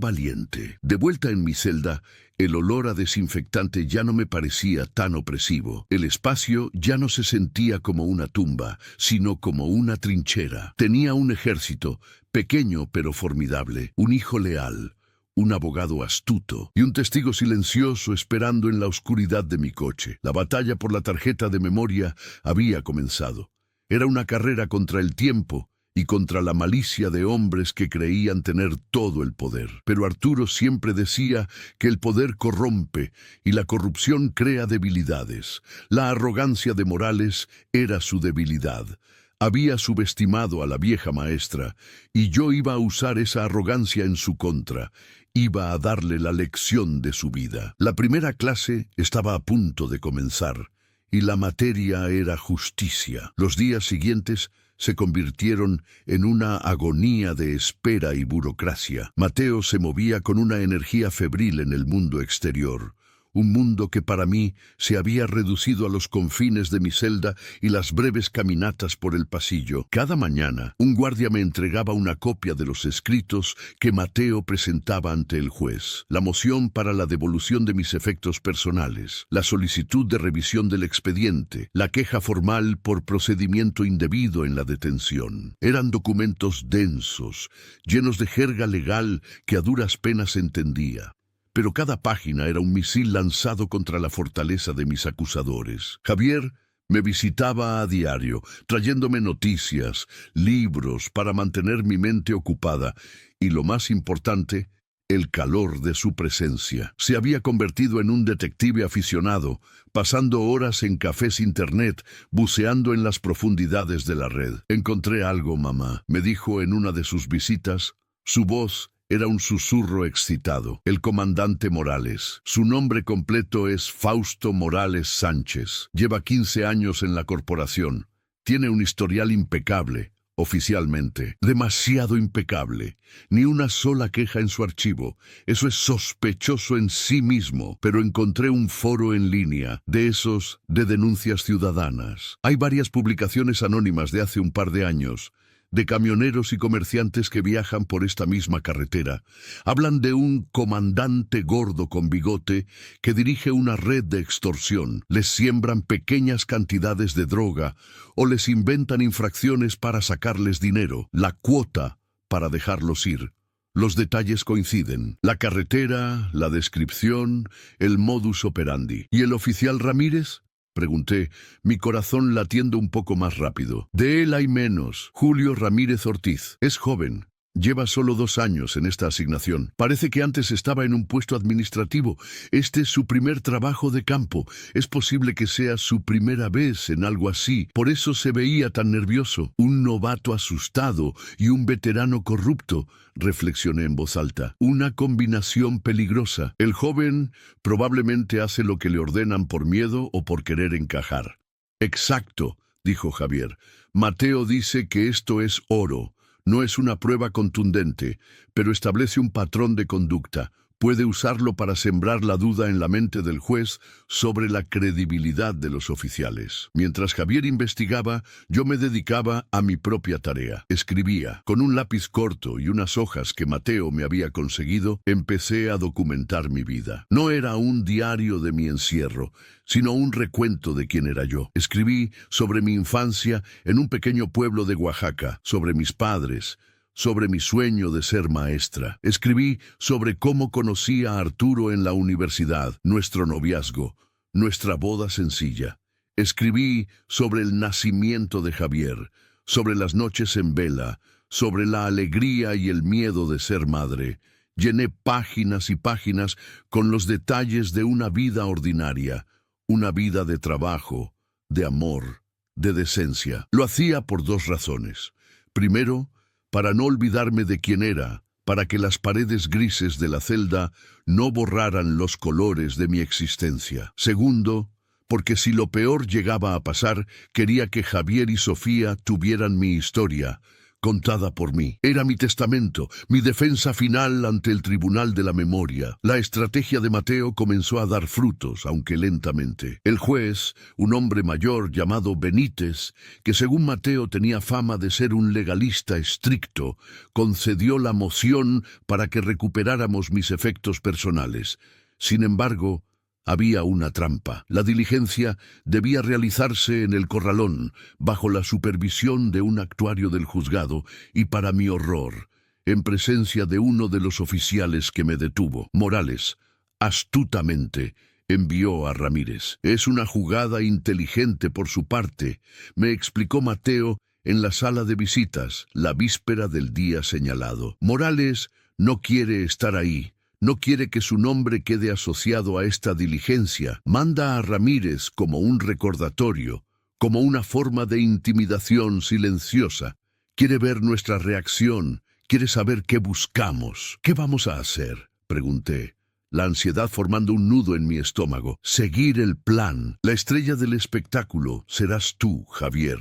valiente. De vuelta en mi celda, el olor a desinfectante ya no me parecía tan opresivo. El espacio ya no se sentía como una tumba, sino como una trinchera. Tenía un ejército, pequeño pero formidable, un hijo leal, un abogado astuto y un testigo silencioso esperando en la oscuridad de mi coche. La batalla por la tarjeta de memoria había comenzado. Era una carrera contra el tiempo y contra la malicia de hombres que creían tener todo el poder. Pero Arturo siempre decía que el poder corrompe y la corrupción crea debilidades. La arrogancia de Morales era su debilidad. Había subestimado a la vieja maestra, y yo iba a usar esa arrogancia en su contra. Iba a darle la lección de su vida. La primera clase estaba a punto de comenzar, y la materia era justicia. Los días siguientes se convirtieron en una agonía de espera y burocracia. Mateo se movía con una energía febril en el mundo exterior. Un mundo que para mí se había reducido a los confines de mi celda y las breves caminatas por el pasillo. Cada mañana, un guardia me entregaba una copia de los escritos que Mateo presentaba ante el juez, la moción para la devolución de mis efectos personales, la solicitud de revisión del expediente, la queja formal por procedimiento indebido en la detención. Eran documentos densos, llenos de jerga legal que a duras penas entendía. Pero cada página era un misil lanzado contra la fortaleza de mis acusadores. Javier me visitaba a diario, trayéndome noticias, libros para mantener mi mente ocupada y, lo más importante, el calor de su presencia. Se había convertido en un detective aficionado, pasando horas en cafés internet, buceando en las profundidades de la red. Encontré algo, mamá, me dijo en una de sus visitas. Su voz era un susurro excitado. El comandante Morales. Su nombre completo es Fausto Morales Sánchez. Lleva 15 años en la corporación. Tiene un historial impecable, oficialmente. Demasiado impecable. Ni una sola queja en su archivo. Eso es sospechoso en sí mismo. Pero encontré un foro en línea, de esos de denuncias ciudadanas. Hay varias publicaciones anónimas de hace un par de años, de camioneros y comerciantes que viajan por esta misma carretera. Hablan de un comandante gordo con bigote que dirige una red de extorsión. Les siembran pequeñas cantidades de droga o les inventan infracciones para sacarles dinero, la cuota para dejarlos ir. Los detalles coinciden. La carretera, la descripción, el modus operandi. ¿Y el oficial Ramírez?, pregunté, mi corazón latiendo un poco más rápido. De él hay menos. Julio Ramírez Ortiz. Es joven, Lleva solo 2 años en esta asignación. Parece que antes estaba en un puesto administrativo. Este es su primer trabajo de campo. Es posible que sea su primera vez en algo así. Por eso se veía tan nervioso. Un novato asustado y un veterano corrupto, reflexioné en voz alta. Una combinación peligrosa. El joven probablemente hace lo que le ordenan por miedo o por querer encajar. Exacto, dijo Javier. Mateo dice que esto es oro. No es una prueba contundente, pero establece un patrón de conducta. Puede usarlo para sembrar la duda en la mente del juez sobre la credibilidad de los oficiales. Mientras Javier investigaba, yo me dedicaba a mi propia tarea. Escribía. Con un lápiz corto y unas hojas que Mateo me había conseguido, empecé a documentar mi vida. No era un diario de mi encierro, sino un recuento de quién era yo. Escribí sobre mi infancia en un pequeño pueblo de Oaxaca, sobre mis padres, sobre mi sueño de ser maestra. Escribí sobre cómo conocí a Arturo en la universidad, nuestro noviazgo, nuestra boda sencilla. Escribí sobre el nacimiento de Javier, sobre las noches en vela, sobre la alegría y el miedo de ser madre. Llené páginas y páginas con los detalles de una vida ordinaria, una vida de trabajo, de amor, de decencia. Lo hacía por 2 razones. Primero, para no olvidarme de quién era, para que las paredes grises de la celda no borraran los colores de mi existencia. Segundo, porque si lo peor llegaba a pasar, quería que Javier y Sofía tuvieran mi historia, contada por mí. Era mi testamento, mi defensa final ante el tribunal de la memoria. La estrategia de Mateo comenzó a dar frutos, aunque lentamente. El juez, un hombre mayor llamado Benítez, que según Mateo tenía fama de ser un legalista estricto, concedió la moción para que recuperáramos mis efectos personales. Sin embargo, había una trampa. La diligencia debía realizarse en el corralón, bajo la supervisión de un actuario del juzgado, y para mi horror, en presencia de uno de los oficiales que me detuvo. Morales, astutamente, envió a Ramírez. Es una jugada inteligente por su parte, me explicó Mateo en la sala de visitas, la víspera del día señalado. Morales no quiere estar ahí. No quiere que su nombre quede asociado a esta diligencia. Manda a Ramírez como un recordatorio, como una forma de intimidación silenciosa. Quiere ver nuestra reacción, quiere saber qué buscamos. ¿Qué vamos a hacer?, pregunté, la ansiedad formando un nudo en mi estómago. Seguir el plan. La estrella del espectáculo serás tú, Javier,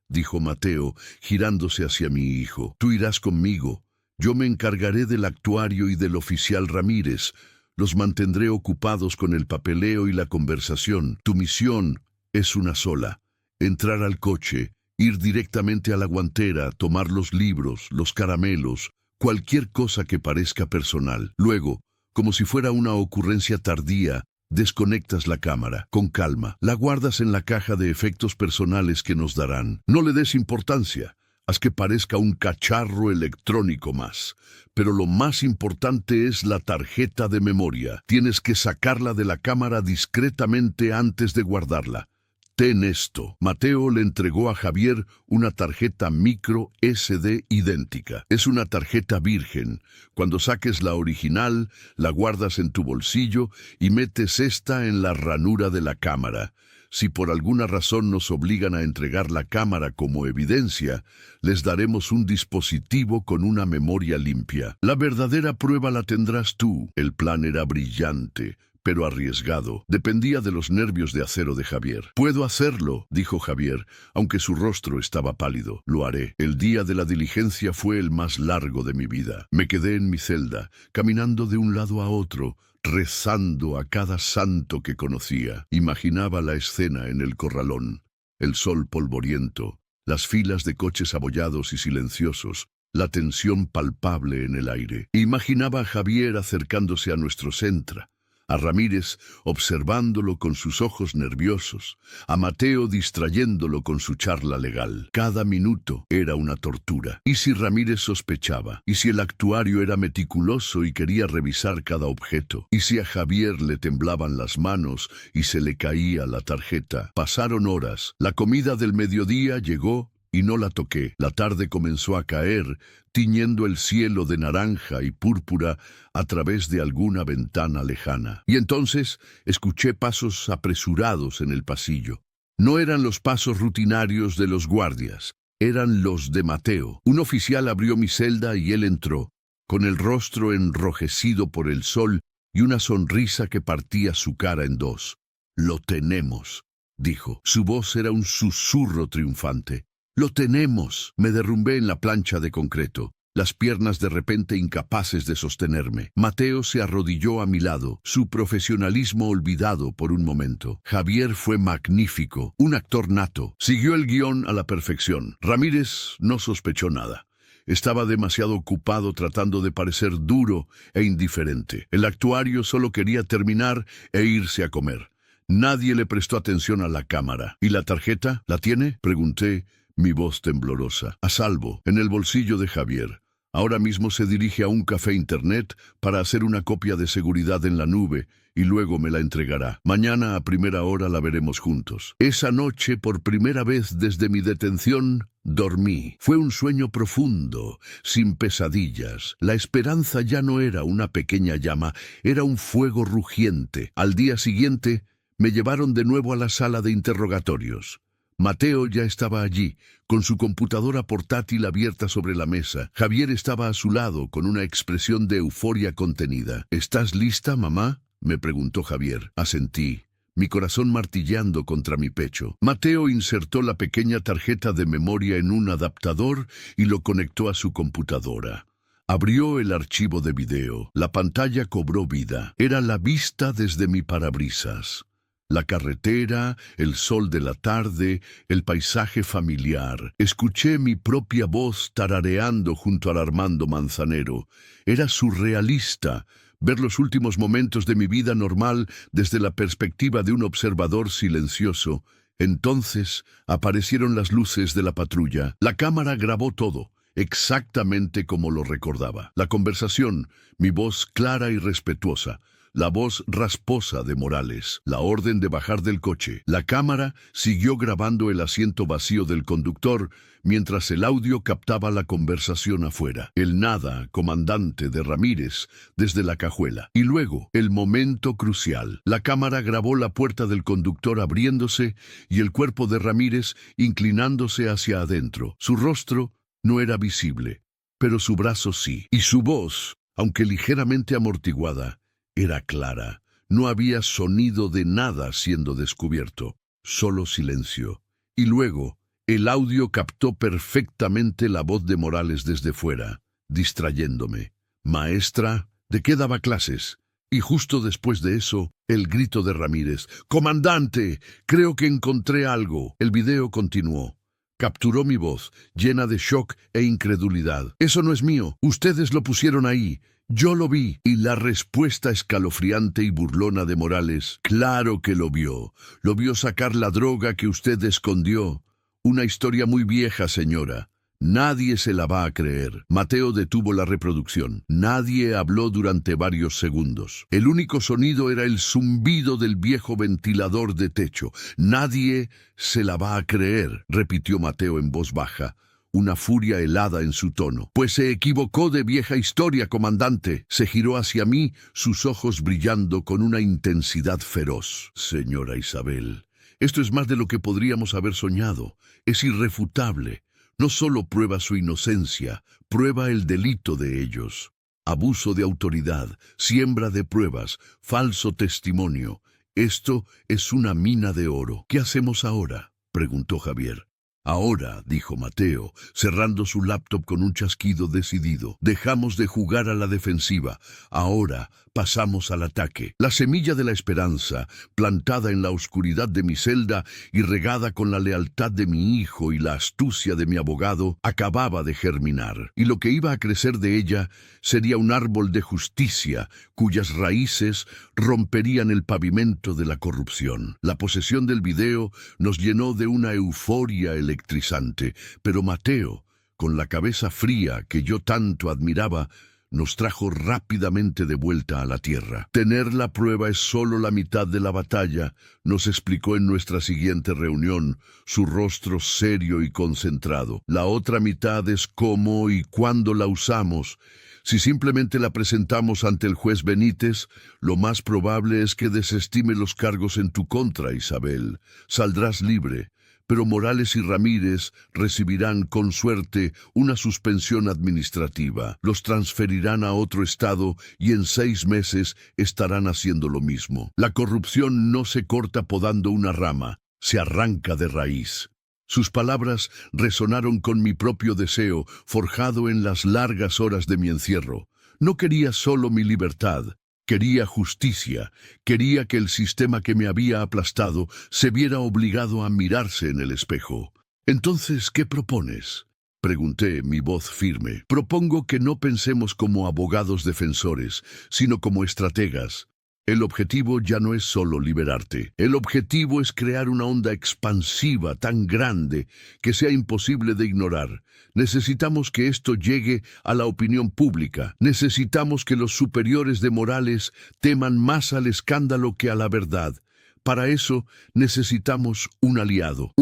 dijo Mateo, girándose hacia mi hijo. Tú irás conmigo. Yo me encargaré del actuario y del oficial Ramírez. Los mantendré ocupados con el papeleo y la conversación. Tu misión es una sola: entrar al coche, ir directamente a la guantera, tomar los libros, los caramelos, cualquier cosa que parezca personal. Luego, como si fuera una ocurrencia tardía, desconectas la cámara. Con calma, la guardas en la caja de efectos personales que nos darán. No le des importancia. Haz que parezca un cacharro electrónico más. Pero lo más importante es la tarjeta de memoria. Tienes que sacarla de la cámara discretamente antes de guardarla. Ten esto. Mateo le entregó a Javier una tarjeta micro SD idéntica. Es una tarjeta virgen. Cuando saques la original, la guardas en tu bolsillo y metes esta en la ranura de la cámara. Si por alguna razón nos obligan a entregar la cámara como evidencia, les daremos un dispositivo con una memoria limpia. La verdadera prueba la tendrás tú. El plan era brillante, pero arriesgado. Dependía de los nervios de acero de Javier. Puedo hacerlo, dijo Javier, aunque su rostro estaba pálido. Lo haré. El día de la diligencia fue el más largo de mi vida. Me quedé en mi celda, caminando de un lado a otro, rezando a cada santo que conocía. Imaginaba la escena en el corralón, el sol polvoriento, las filas de coches abollados y silenciosos, la tensión palpable en el aire. Imaginaba a Javier acercándose a nuestro Centra, a Ramírez observándolo con sus ojos nerviosos, a Mateo distrayéndolo con su charla legal. Cada minuto era una tortura. ¿Y si Ramírez sospechaba? ¿Y si el actuario era meticuloso y quería revisar cada objeto? ¿Y si a Javier le temblaban las manos y se le caía la tarjeta? Pasaron horas. La comida del mediodía llegó y no la toqué. La tarde comenzó a caer, tiñendo el cielo de naranja y púrpura a través de alguna ventana lejana. Y entonces escuché pasos apresurados en el pasillo. No eran los pasos rutinarios de los guardias, eran los de Mateo. Un oficial abrió mi celda y él entró, con el rostro enrojecido por el sol y una sonrisa que partía su cara en dos. «Lo tenemos», dijo. Su voz era un susurro triunfante. «Lo tenemos». Me derrumbé en la plancha de concreto, las piernas de repente incapaces de sostenerme. Mateo se arrodilló a mi lado, su profesionalismo olvidado por un momento. Javier fue magnífico, un actor nato. Siguió el guión a la perfección. Ramírez no sospechó nada. Estaba demasiado ocupado tratando de parecer duro e indiferente. El actuario solo quería terminar e irse a comer. Nadie le prestó atención a la cámara. ¿Y la tarjeta? ¿La tiene?, pregunté, mi voz temblorosa. A salvo, en el bolsillo de Javier. Ahora mismo se dirige a un café internet para hacer una copia de seguridad en la nube y luego me la entregará. Mañana a primera hora la veremos juntos. Esa noche, por primera vez desde mi detención, dormí. Fue un sueño profundo, sin pesadillas. La esperanza ya no era una pequeña llama, era un fuego rugiente. Al día siguiente, me llevaron de nuevo a la sala de interrogatorios. Mateo ya estaba allí, con su computadora portátil abierta sobre la mesa. Javier estaba a su lado, con una expresión de euforia contenida. «¿Estás lista, mamá?», me preguntó Javier. Asentí, mi corazón martilleando contra mi pecho. Mateo insertó la pequeña tarjeta de memoria en un adaptador y lo conectó a su computadora. Abrió el archivo de video. La pantalla cobró vida. Era la vista desde mi parabrisas. La carretera, el sol de la tarde, el paisaje familiar. Escuché mi propia voz tarareando junto al Armando Manzanero. Era surrealista ver los últimos momentos de mi vida normal desde la perspectiva de un observador silencioso. Entonces aparecieron las luces de la patrulla. La cámara grabó todo, exactamente como lo recordaba. La conversación, mi voz clara y respetuosa. La voz rasposa de Morales, la orden de bajar del coche. La cámara siguió grabando el asiento vacío del conductor, mientras el audio captaba la conversación afuera. El nada, comandante de Ramírez, desde la cajuela. Y luego, el momento crucial. La cámara grabó la puerta del conductor abriéndose y el cuerpo de Ramírez inclinándose hacia adentro. Su rostro no era visible, pero su brazo sí. Y su voz, aunque ligeramente amortiguada, era clara. No había sonido de nada siendo descubierto, solo silencio. Y luego, el audio captó perfectamente la voz de Morales desde fuera, distrayéndome. «Maestra, ¿de qué daba clases?». Y justo después de eso, el grito de Ramírez. «¡Comandante! Creo que encontré algo». El video continuó. Capturó mi voz, llena de shock e incredulidad. «Eso no es mío. Ustedes lo pusieron ahí. Yo lo vi». Y la respuesta escalofriante y burlona de Morales. «Claro que lo vio. Lo vio sacar la droga que usted escondió. Una historia muy vieja, señora. Nadie se la va a creer». Mateo detuvo la reproducción. Nadie habló durante varios segundos. El único sonido era el zumbido del viejo ventilador de techo. «Nadie se la va a creer», repitió Mateo en voz baja, una furia helada en su tono. «Pues se equivocó de vieja historia, comandante». Se giró hacia mí, sus ojos brillando con una intensidad feroz. «Señora Isabel, esto es más de lo que podríamos haber soñado. Es irrefutable. No solo prueba su inocencia, prueba el delito de ellos. Abuso de autoridad, siembra de pruebas, falso testimonio. Esto es una mina de oro. ¿Qué hacemos ahora?», preguntó Javier. «Ahora», dijo Mateo, cerrando su laptop con un chasquido decidido, «dejamos de jugar a la defensiva. Ahora pasamos al ataque». La semilla de la esperanza, plantada en la oscuridad de mi celda y regada con la lealtad de mi hijo y la astucia de mi abogado, acababa de germinar. Y lo que iba a crecer de ella sería un árbol de justicia, cuyas raíces romperían el pavimento de la corrupción. La posesión del video nos llenó de una euforia electrizante, pero Mateo, con la cabeza fría que yo tanto admiraba, nos trajo rápidamente de vuelta a la tierra. Tener la prueba es solo la mitad de la batalla, nos explicó en nuestra siguiente reunión, su rostro serio y concentrado. La otra mitad es cómo y cuándo la usamos. Si simplemente la presentamos ante el juez Benítez, lo más probable es que desestime los cargos en tu contra, Isabel. Saldrás libre. Pero Morales y Ramírez recibirán, con suerte, una suspensión administrativa. Los transferirán a otro estado y en 6 meses estarán haciendo lo mismo. La corrupción no se corta podando una rama, se arranca de raíz. Sus palabras resonaron con mi propio deseo, forjado en las largas horas de mi encierro. No quería solo mi libertad. Quería justicia, quería que el sistema que me había aplastado se viera obligado a mirarse en el espejo. «Entonces, ¿qué propones?», pregunté, mi voz firme. «Propongo que no pensemos como abogados defensores, sino como estrategas. El objetivo ya no es solo liberarte. El objetivo es crear una onda expansiva tan grande que sea imposible de ignorar. Necesitamos que esto llegue a la opinión pública. Necesitamos que los superiores de Morales teman más al escándalo que a la verdad. Para eso necesitamos un aliado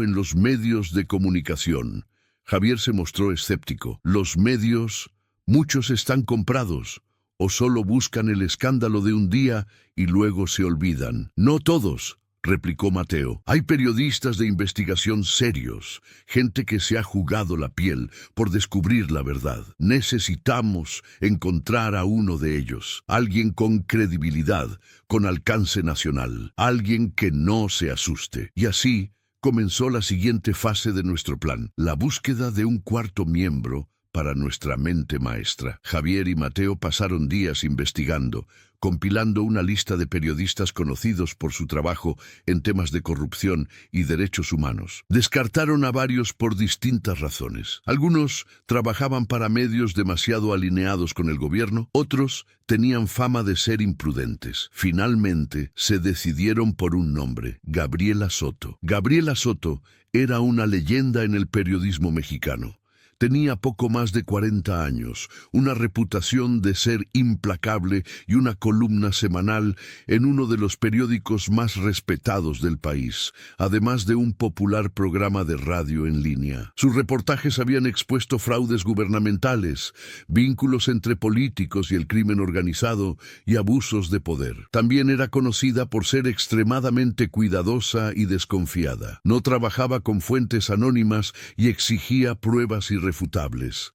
en los medios de comunicación». Javier se mostró escéptico. «Los medios, muchos están comprados. O solo buscan el escándalo de un día y luego se olvidan». «No todos», replicó Mateo. «Hay periodistas de investigación serios, gente que se ha jugado la piel por descubrir la verdad. Necesitamos encontrar a uno de ellos, alguien con credibilidad, con alcance nacional, alguien que no se asuste». Y así comenzó la siguiente fase de nuestro plan, la búsqueda de un cuarto miembro para nuestra mente maestra. Javier y Mateo pasaron días investigando, compilando una lista de periodistas conocidos por su trabajo en temas de corrupción y derechos humanos. Descartaron a varios por distintas razones. Algunos trabajaban para medios demasiado alineados con el gobierno, otros tenían fama de ser imprudentes. Finalmente se decidieron por un nombre: Gabriela Soto. Gabriela Soto era una leyenda en el periodismo mexicano. Tenía poco más de 40 años, una reputación de ser implacable y una columna semanal en uno de los periódicos más respetados del país, además de un popular programa de radio en línea. Sus reportajes habían expuesto fraudes gubernamentales, vínculos entre políticos y el crimen organizado y abusos de poder. También era conocida por ser extremadamente cuidadosa y desconfiada. No trabajaba con fuentes anónimas y exigía pruebas irrefutables.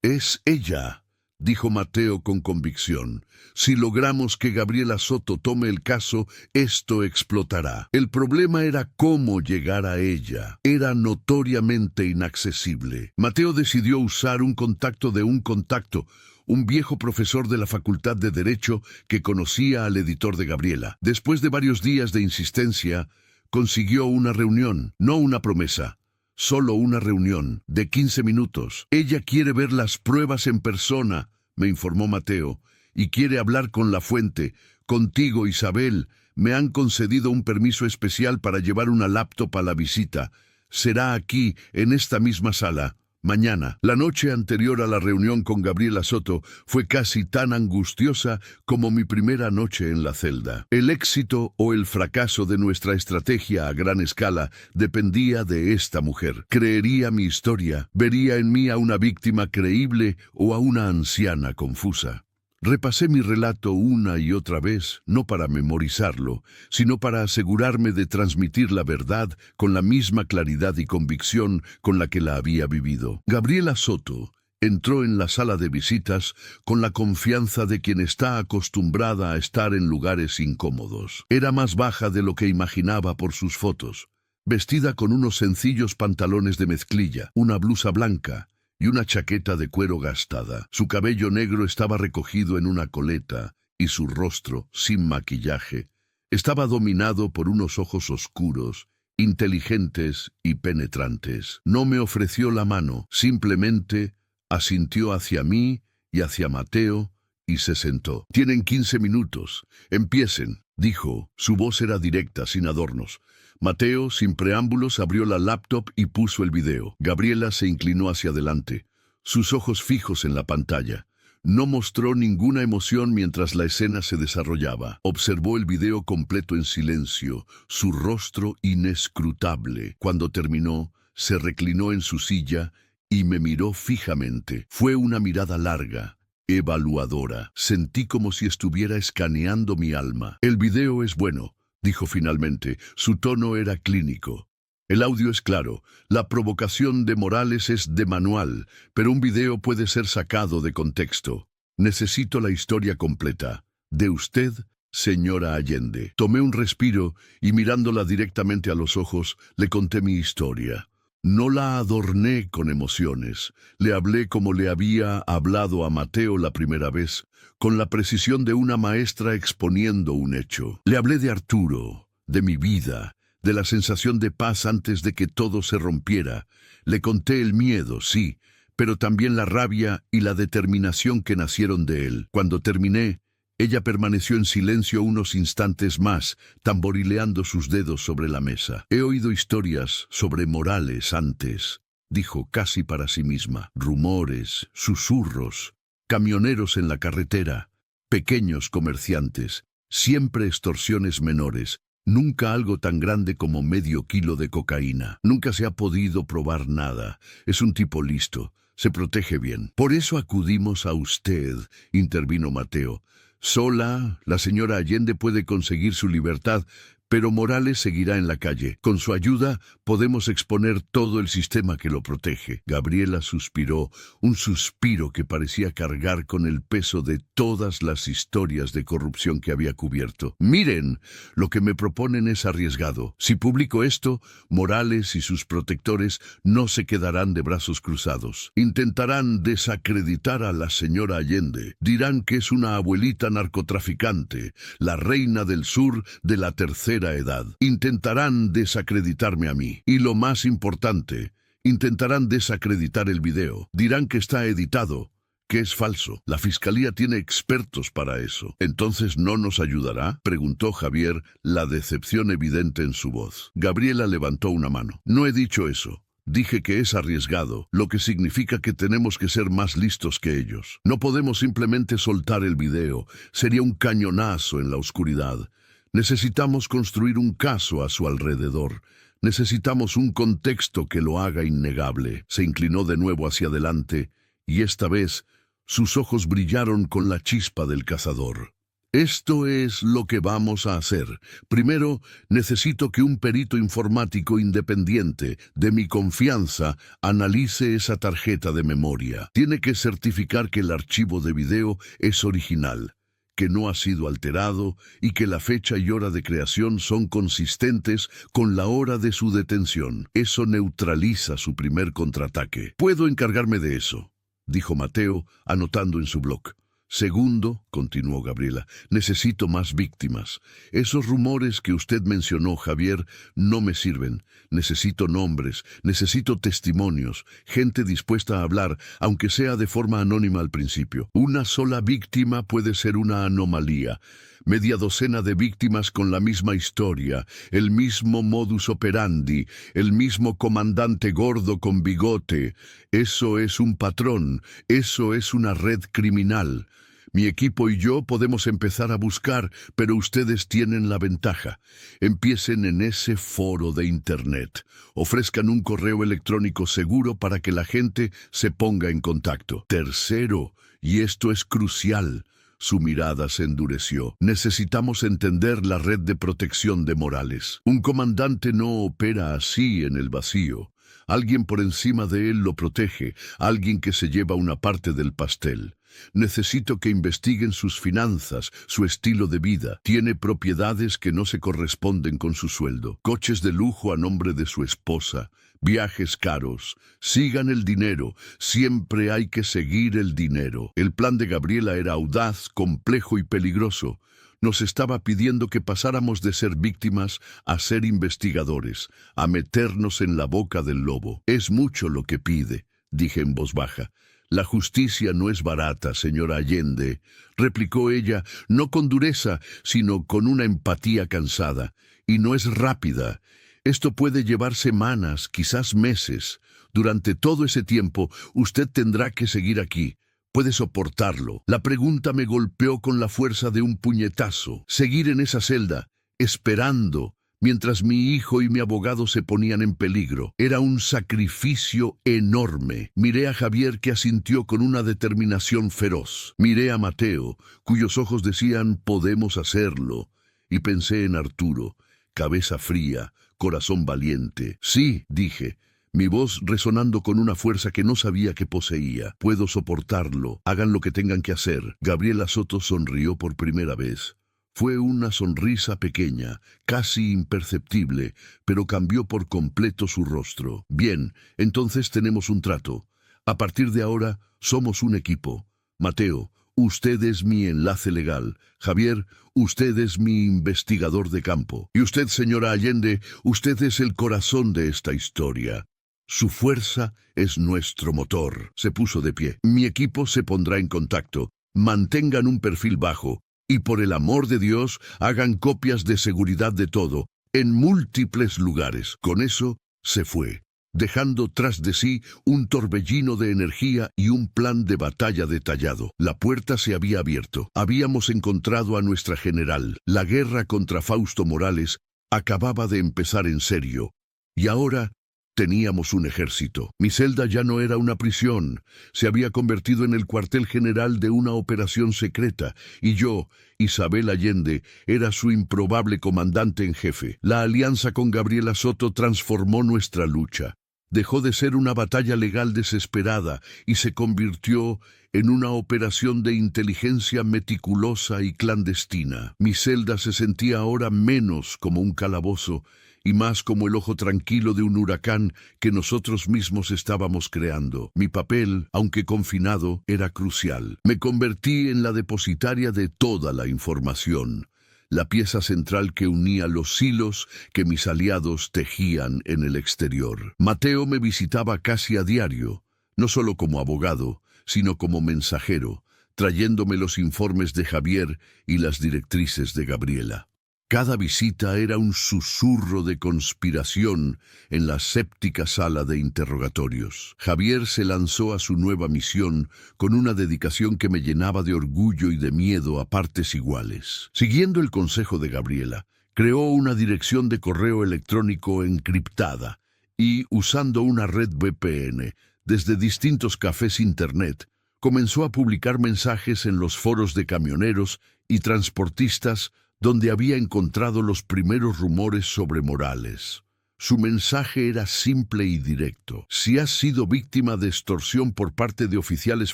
«Es ella», dijo Mateo con convicción. «Si logramos que Gabriela Soto tome el caso, esto explotará». El problema era cómo llegar a ella. Era notoriamente inaccesible. Mateo decidió usar un contacto de un contacto, un viejo profesor de la Facultad de Derecho que conocía al editor de Gabriela. Después de varios días de insistencia, consiguió una reunión, no una promesa. Solo una reunión de 15 minutos. «Ella quiere ver las pruebas en persona», me informó Mateo, «y quiere hablar con la fuente. Contigo, Isabel, me han concedido un permiso especial para llevar una laptop a la visita. Será aquí, en esta misma sala, mañana». La noche anterior a la reunión con Gabriela Soto fue casi tan angustiosa como mi primera noche en la celda. El éxito o el fracaso de nuestra estrategia a gran escala dependía de esta mujer. ¿Creería mi historia? ¿Vería en mí a una víctima creíble o a una anciana confusa? Repasé mi relato una y otra vez, no para memorizarlo, sino para asegurarme de transmitir la verdad con la misma claridad y convicción con la que la había vivido. Gabriela Soto entró en la sala de visitas con la confianza de quien está acostumbrada a estar en lugares incómodos. Era más baja de lo que imaginaba por sus fotos, vestida con unos sencillos pantalones de mezclilla, una blusa blanca y una chaqueta de cuero gastada. Su cabello negro estaba recogido en una coleta y su rostro, sin maquillaje, estaba dominado por unos ojos oscuros, inteligentes y penetrantes. No me ofreció la mano, simplemente asintió hacia mí y hacia Mateo y se sentó. «Tienen 15 minutos. Empiecen», dijo. Su voz era directa, sin adornos. Mateo, sin preámbulos, abrió la laptop y puso el video. Gabriela se inclinó hacia adelante, sus ojos fijos en la pantalla. No mostró ninguna emoción mientras la escena se desarrollaba. Observó el video completo en silencio, su rostro inescrutable. Cuando terminó, se reclinó en su silla y me miró fijamente. Fue una mirada larga, evaluadora. Sentí como si estuviera escaneando mi alma. El video es bueno, dijo finalmente. Su tono era clínico. El audio es claro, la provocación de Morales es de manual, pero un video puede ser sacado de contexto. Necesito la historia completa. De usted, señora Allende. Tomé un respiro y mirándola directamente a los ojos, le conté mi historia. No la adorné con emociones. Le hablé como le había hablado a Mateo la primera vez, con la precisión de una maestra exponiendo un hecho. Le hablé de Arturo, de mi vida, de la sensación de paz antes de que todo se rompiera. Le conté el miedo, sí, pero también la rabia y la determinación que nacieron de él. Cuando terminé, ella permaneció en silencio unos instantes más, tamborileando sus dedos sobre la mesa. He oído historias sobre Morales antes, dijo casi para sí misma. Rumores, susurros, camioneros en la carretera, pequeños comerciantes, siempre extorsiones menores. Nunca algo tan grande como medio kilo de cocaína. Nunca se ha podido probar nada. Es un tipo listo. Se protege bien. Por eso acudimos a usted, intervino Mateo. Sola, la señora Allende puede conseguir su libertad, pero Morales seguirá en la calle. Con su ayuda podemos exponer todo el sistema que lo protege. Gabriela suspiró, un suspiro que parecía cargar con el peso de todas las historias de corrupción que había cubierto. Miren, lo que me proponen es arriesgado. Si publico esto, Morales y sus protectores no se quedarán de brazos cruzados. Intentarán desacreditar a la señora Allende. Dirán que es una abuelita narcotraficante, la reina del sur de la tercera edad. Intentarán desacreditarme a mí. Y lo más importante, intentarán desacreditar el video. Dirán que está editado, que es falso. La fiscalía tiene expertos para eso. ¿Entonces no nos ayudará?, preguntó Javier, la decepción evidente en su voz. Gabriela levantó una mano. No he dicho eso. Dije que es arriesgado, lo que significa que tenemos que ser más listos que ellos. No podemos simplemente soltar el video. Sería un cañonazo en la oscuridad. Necesitamos construir un caso a su alrededor. Necesitamos un contexto que lo haga innegable. Se inclinó de nuevo hacia adelante, y esta vez sus ojos brillaron con la chispa del cazador. Esto es lo que vamos a hacer. Primero, necesito que un perito informático independiente, de mi confianza, analice esa tarjeta de memoria. Tiene que certificar que el archivo de video es original, que no ha sido alterado y que la fecha y hora de creación son consistentes con la hora de su detención. Eso neutraliza su primer contraataque. Puedo encargarme de eso, dijo Mateo, anotando en su blog. Segundo, continuó Gabriela, necesito más víctimas. Esos rumores que usted mencionó, Javier, no me sirven. Necesito nombres, necesito testimonios, gente dispuesta a hablar, aunque sea de forma anónima al principio. Una sola víctima puede ser una anomalía. Media docena de víctimas con la misma historia, el mismo modus operandi, el mismo comandante gordo con bigote. Eso es un patrón, eso es una red criminal. Mi equipo y yo podemos empezar a buscar, pero ustedes tienen la ventaja. Empiecen en ese foro de Internet. Ofrezcan un correo electrónico seguro para que la gente se ponga en contacto. Tercero, y esto es crucial, su mirada se endureció. Necesitamos entender la red de protección de Morales. Un comandante no opera así en el vacío. Alguien por encima de él lo protege, alguien que se lleva una parte del pastel. Necesito que investiguen sus finanzas, su estilo de vida. Tiene propiedades que no se corresponden con su sueldo. Coches de lujo a nombre de su esposa. Viajes caros. Sigan el dinero. Siempre hay que seguir el dinero. El plan de Gabriela era audaz, complejo y peligroso. Nos estaba pidiendo que pasáramos de ser víctimas a ser investigadores, a meternos en la boca del lobo. Es mucho lo que pide, dije en voz baja. La justicia no es barata, señora Allende, replicó ella, no con dureza, sino con una empatía cansada. Y no es rápida. Esto puede llevar semanas, quizás meses. Durante todo ese tiempo, usted tendrá que seguir aquí, puede soportarlo. La pregunta me golpeó con la fuerza de un puñetazo. Seguir en esa celda, esperando, mientras mi hijo y mi abogado se ponían en peligro. Era un sacrificio enorme. Miré a Javier, que asintió con una determinación feroz. Miré a Mateo, cuyos ojos decían «podemos hacerlo». Y pensé en Arturo, cabeza fría, corazón valiente. «Sí», dije, mi voz resonando con una fuerza que no sabía que poseía. «Puedo soportarlo. Hagan lo que tengan que hacer». Gabriela Soto sonrió por primera vez. Fue una sonrisa pequeña, casi imperceptible, pero cambió por completo su rostro. «Bien, entonces tenemos un trato. A partir de ahora, somos un equipo. Mateo, usted es mi enlace legal. Javier, usted es mi investigador de campo. Y usted, señora Allende, usted es el corazón de esta historia. Su fuerza es nuestro motor». Se puso de pie. «Mi equipo se pondrá en contacto. Mantengan un perfil bajo. Y por el amor de Dios, hagan copias de seguridad de todo, en múltiples lugares». Con eso, se fue, dejando tras de sí un torbellino de energía y un plan de batalla detallado. La puerta se había abierto. Habíamos encontrado a nuestra general. La guerra contra Fausto Morales acababa de empezar en serio. Y ahora teníamos un ejército. Mi celda ya no era una prisión. Se había convertido en el cuartel general de una operación secreta. Y yo, Isabel Allende, era su improbable comandante en jefe. La alianza con Gabriela Soto transformó nuestra lucha. Dejó de ser una batalla legal desesperada y se convirtió en una operación de inteligencia meticulosa y clandestina. Mi celda se sentía ahora menos como un calabozo y más como el ojo tranquilo de un huracán que nosotros mismos estábamos creando. Mi papel, aunque confinado, era crucial. Me convertí en la depositaria de toda la información, la pieza central que unía los hilos que mis aliados tejían en el exterior. Mateo me visitaba casi a diario, no solo como abogado, sino como mensajero, trayéndome los informes de Javier y las directrices de Gabriela. Cada visita era un susurro de conspiración en la séptica sala de interrogatorios. Javier se lanzó a su nueva misión con una dedicación que me llenaba de orgullo y de miedo a partes iguales. Siguiendo el consejo de Gabriela, creó una dirección de correo electrónico encriptada y, usando una red VPN desde distintos cafés internet, comenzó a publicar mensajes en los foros de camioneros y transportistas donde había encontrado los primeros rumores sobre Morales. Su mensaje era simple y directo. Si has sido víctima de extorsión por parte de oficiales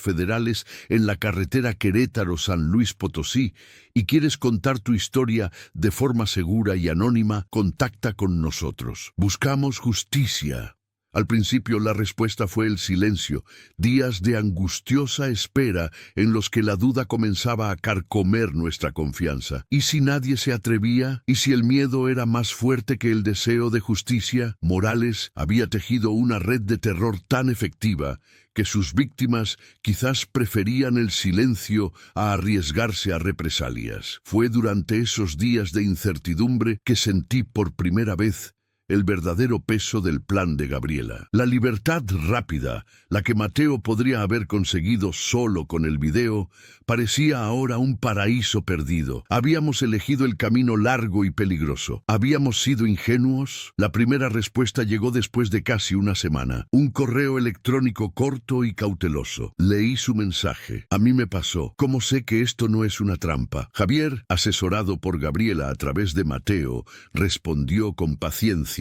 federales en la carretera Querétaro-San Luis Potosí y quieres contar tu historia de forma segura y anónima, contacta con nosotros. Buscamos justicia. Al principio la respuesta fue el silencio, días de angustiosa espera en los que la duda comenzaba a carcomer nuestra confianza. ¿Y si nadie se atrevía? ¿Y si el miedo era más fuerte que el deseo de justicia? Morales había tejido una red de terror tan efectiva que sus víctimas quizás preferían el silencio a arriesgarse a represalias. Fue durante esos días de incertidumbre que sentí por primera vez el verdadero peso del plan de Gabriela. La libertad rápida, la que Mateo podría haber conseguido solo con el video, parecía ahora un paraíso perdido. Habíamos elegido el camino largo y peligroso. ¿Habíamos sido ingenuos? La primera respuesta llegó después de casi una semana. Un correo electrónico corto y cauteloso. Leí su mensaje. A mí me pasó. ¿Cómo sé que esto no es una trampa? Javier, asesorado por Gabriela a través de Mateo, respondió con paciencia,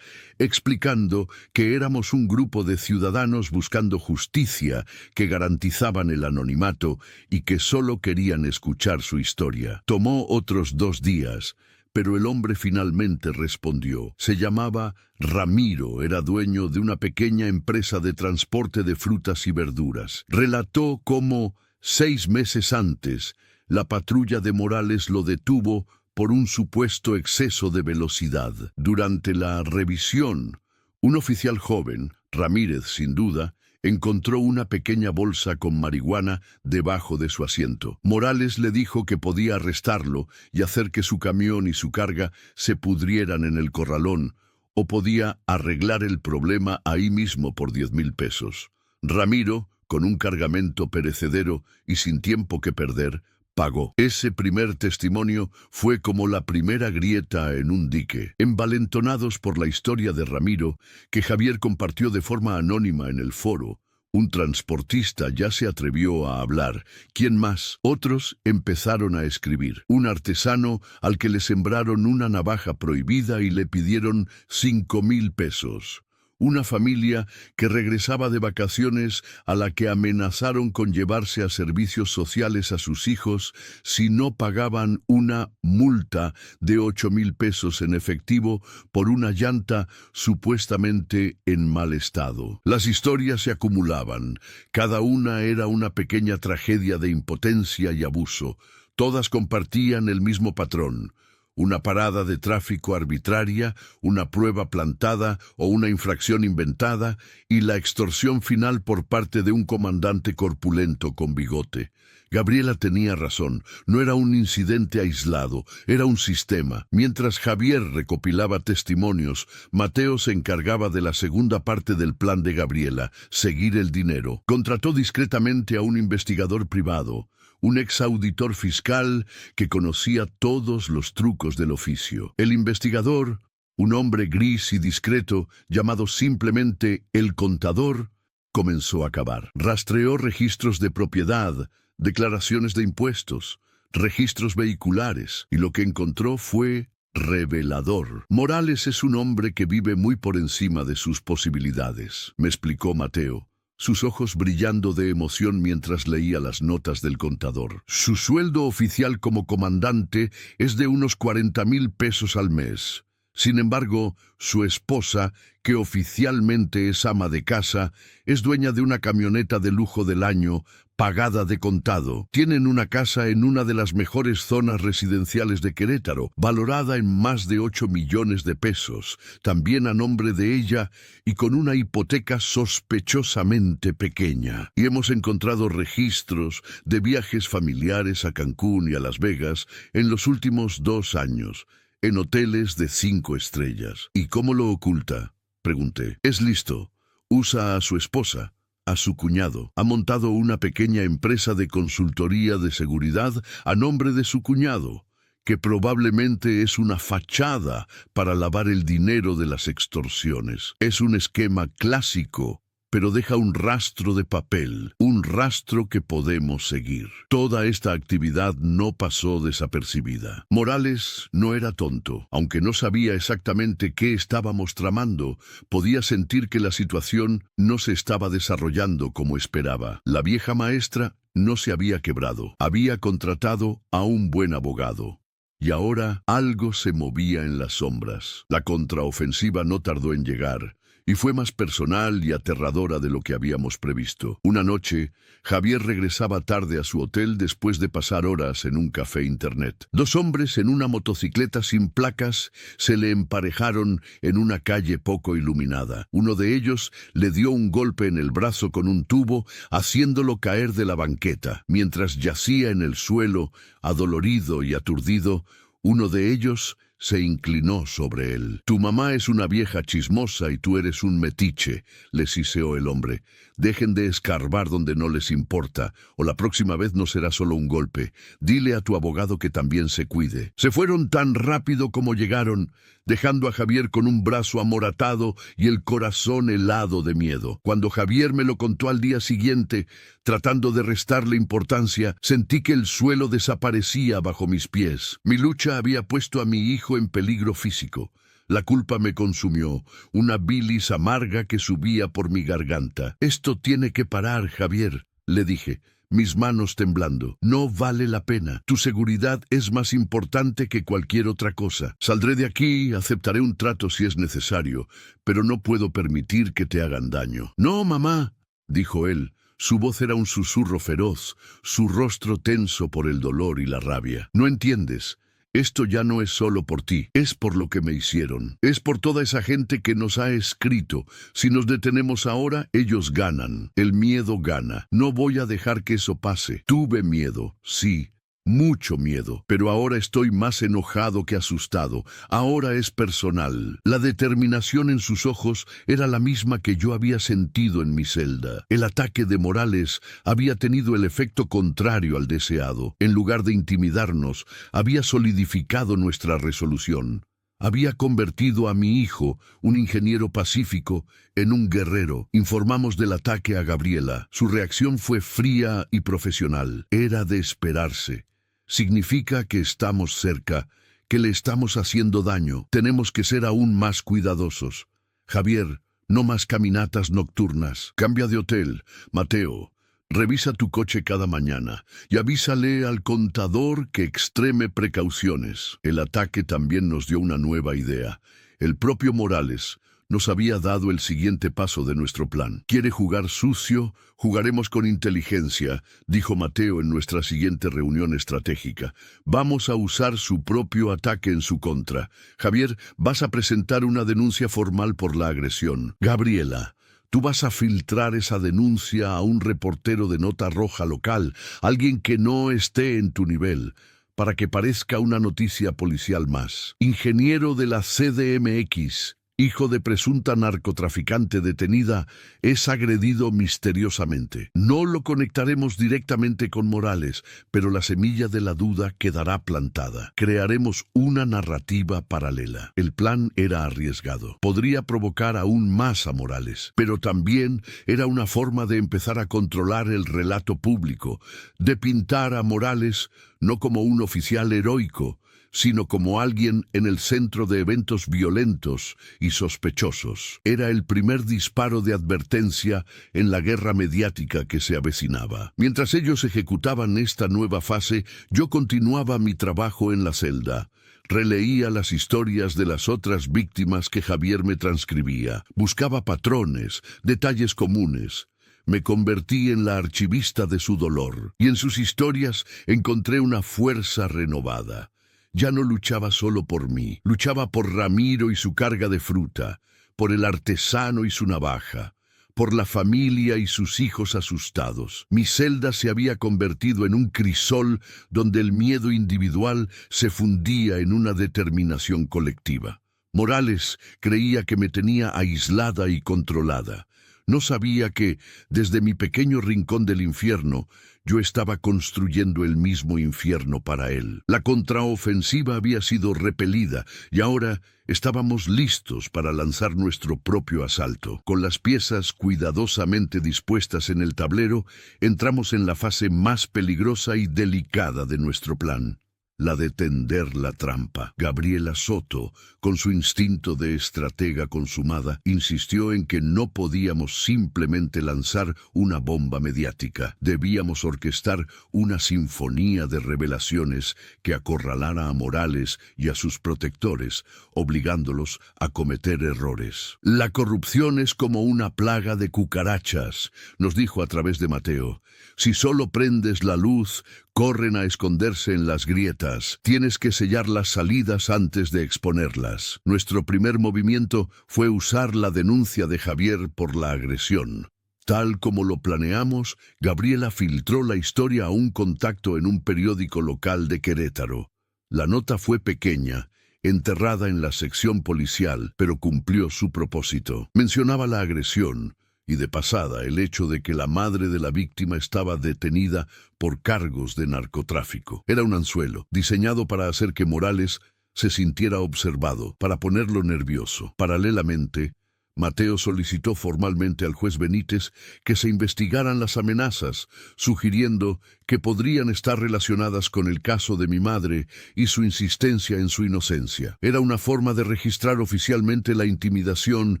explicando que éramos un grupo de ciudadanos buscando justicia que garantizaban el anonimato y que solo querían escuchar su historia. Tomó otros 2 días, pero el hombre finalmente respondió. Se llamaba Ramiro, era dueño de una pequeña empresa de transporte de frutas y verduras. Relató cómo 6 meses antes la patrulla de Morales lo detuvo por un supuesto exceso de velocidad. Durante la revisión, un oficial joven, Ramírez sin duda, encontró una pequeña bolsa con marihuana debajo de su asiento. Morales le dijo que podía arrestarlo y hacer que su camión y su carga se pudrieran en el corralón, o podía arreglar el problema ahí mismo por 10,000 pesos. Ramiro, con un cargamento perecedero y sin tiempo que perder, pagó. Ese primer testimonio fue como la primera grieta en un dique. Envalentonados por la historia de Ramiro, que Javier compartió de forma anónima en el foro, un transportista ya se atrevió a hablar. ¿Quién más? Otros empezaron a escribir. Un artesano al que le sembraron una navaja prohibida y le pidieron 5,000 pesos. Una familia que regresaba de vacaciones a la que amenazaron con llevarse a servicios sociales a sus hijos si no pagaban una multa de 8,000 pesos en efectivo por una llanta supuestamente en mal estado. Las historias se acumulaban. Cada una era una pequeña tragedia de impotencia y abuso. Todas compartían el mismo patrón. Una parada de tráfico arbitraria, una prueba plantada o una infracción inventada y la extorsión final por parte de un comandante corpulento con bigote. Gabriela tenía razón, no era un incidente aislado, era un sistema. Mientras Javier recopilaba testimonios, Mateo se encargaba de la segunda parte del plan de Gabriela, seguir el dinero. Contrató discretamente a un investigador privado, un exauditor fiscal que conocía todos los trucos del oficio. El investigador, un hombre gris y discreto, llamado simplemente el contador, comenzó a cavar. Rastreó registros de propiedad, declaraciones de impuestos, registros vehiculares, y lo que encontró fue revelador. Morales es un hombre que vive muy por encima de sus posibilidades, me explicó Mateo, sus ojos brillando de emoción mientras leía las notas del contador. Su sueldo oficial como comandante es de unos 40,000 pesos al mes. Sin embargo, su esposa, que oficialmente es ama de casa, es dueña de una camioneta de lujo del año, pagada de contado. Tienen una casa en una de las mejores zonas residenciales de Querétaro, valorada en más de 8 millones de pesos, también a nombre de ella y con una hipoteca sospechosamente pequeña. Y hemos encontrado registros de viajes familiares a Cancún y a Las Vegas en los últimos 2 años, en hoteles de 5 estrellas. ¿Y cómo lo oculta?, pregunté. Es listo. Usa a su esposa, a su cuñado. Ha montado una pequeña empresa de consultoría de seguridad a nombre de su cuñado, que probablemente es una fachada para lavar el dinero de las extorsiones. Es un esquema clásico, pero deja un rastro de papel, un rastro que podemos seguir. Toda esta actividad no pasó desapercibida. Morales no era tonto. Aunque no sabía exactamente qué estábamos tramando, podía sentir que la situación no se estaba desarrollando como esperaba. La vieja maestra no se había quebrado. Había contratado a un buen abogado. Y ahora algo se movía en las sombras. La contraofensiva no tardó en llegar, y fue más personal y aterradora de lo que habíamos previsto. Una noche, Javier regresaba tarde a su hotel después de pasar horas en un café internet. 2 hombres en una motocicleta sin placas se le emparejaron en una calle poco iluminada. Uno de ellos le dio un golpe en el brazo con un tubo, haciéndolo caer de la banqueta. Mientras yacía en el suelo, adolorido y aturdido, uno de ellos se inclinó sobre él. «Tu mamá es una vieja chismosa y tú eres un metiche», le siseó el hombre. «Dejen de escarbar donde no les importa, o la próxima vez no será solo un golpe. Dile a tu abogado que también se cuide». Se fueron tan rápido como llegaron, dejando a Javier con un brazo amoratado y el corazón helado de miedo. Cuando Javier me lo contó al día siguiente, tratando de restarle importancia, sentí que el suelo desaparecía bajo mis pies. Mi lucha había puesto a mi hijo en peligro físico. La culpa me consumió, una bilis amarga que subía por mi garganta. «Esto tiene que parar, Javier», le dije, mis manos temblando. «No vale la pena. Tu seguridad es más importante que cualquier otra cosa. Saldré de aquí, aceptaré un trato si es necesario, pero no puedo permitir que te hagan daño». «No, mamá», dijo él. Su voz era un susurro feroz, su rostro tenso por el dolor y la rabia. «No entiendes. Esto ya no es solo por ti, es por lo que me hicieron. Es por toda esa gente que nos ha escrito. Si nos detenemos ahora, ellos ganan. El miedo gana. No voy a dejar que eso pase. Tuve miedo, sí, mucho miedo, pero ahora estoy más enojado que asustado. Ahora es personal. La determinación en sus ojos era la misma que yo había sentido en mi celda. El ataque de Morales había tenido el efecto contrario al deseado. En lugar de intimidarnos, había solidificado nuestra resolución. Había convertido a mi hijo, un ingeniero pacífico, en un guerrero. Informamos del ataque a Gabriela. Su reacción fue fría y profesional. Era de esperarse. Significa que estamos cerca, que le estamos haciendo daño. Tenemos que ser aún más cuidadosos. Javier, no más caminatas nocturnas. Cambia de hotel. Mateo, revisa tu coche cada mañana y avísale al contador que extreme precauciones. El ataque también nos dio una nueva idea. El propio Morales nos había dado el siguiente paso de nuestro plan. ¿Quiere jugar sucio? Jugaremos con inteligencia, dijo Mateo en nuestra siguiente reunión estratégica. Vamos a usar su propio ataque en su contra. Javier, vas a presentar una denuncia formal por la agresión. Gabriela, tú vas a filtrar esa denuncia a un reportero de nota roja local, alguien que no esté en tu nivel, para que parezca una noticia policial más. Ingeniero de la CDMX, hijo de presunta narcotraficante detenida, es agredido misteriosamente. No lo conectaremos directamente con Morales, pero la semilla de la duda quedará plantada. Crearemos una narrativa paralela. El plan era arriesgado. Podría provocar aún más a Morales, pero también era una forma de empezar a controlar el relato público, de pintar a Morales no como un oficial heroico, sino como alguien en el centro de eventos violentos y sospechosos. Era el primer disparo de advertencia en la guerra mediática que se avecinaba. Mientras ellos ejecutaban esta nueva fase, yo continuaba mi trabajo en la celda. Releía las historias de las otras víctimas que Javier me transcribía. Buscaba patrones, detalles comunes. Me convertí en la archivista de su dolor, y en sus historias encontré una fuerza renovada. Ya no luchaba solo por mí, luchaba por Ramiro y su carga de fruta, por el artesano y su navaja, por la familia y sus hijos asustados. Mi celda se había convertido en un crisol donde el miedo individual se fundía en una determinación colectiva. Morales creía que me tenía aislada y controlada. No sabía que, desde mi pequeño rincón del infierno, yo estaba construyendo el mismo infierno para él. La contraofensiva había sido repelida y ahora estábamos listos para lanzar nuestro propio asalto. Con las piezas cuidadosamente dispuestas en el tablero, entramos en la fase más peligrosa y delicada de nuestro plan. La de tender la trampa. Gabriela Soto, con su instinto de estratega consumada, insistió en que no podíamos simplemente lanzar una bomba mediática. Debíamos orquestar una sinfonía de revelaciones que acorralara a Morales y a sus protectores, obligándolos a cometer errores. La corrupción es como una plaga de cucarachas, nos dijo a través de Mateo. Si solo prendes la luz, corren a esconderse en las grietas. Tienes que sellar las salidas antes de exponerlas. Nuestro primer movimiento fue usar la denuncia de Javier por la agresión. Tal como lo planeamos, Gabriela filtró la historia a un contacto en un periódico local de Querétaro. La nota fue pequeña, enterrada en la sección policial, pero cumplió su propósito. Mencionaba la agresión, y de pasada el hecho de que la madre de la víctima estaba detenida por cargos de narcotráfico. Era un anzuelo, diseñado para hacer que Morales se sintiera observado, para ponerlo nervioso. Paralelamente, Mateo solicitó formalmente al juez Benítez que se investigaran las amenazas, sugiriendo que podrían estar relacionadas con el caso de mi madre y su insistencia en su inocencia. Era una forma de registrar oficialmente la intimidación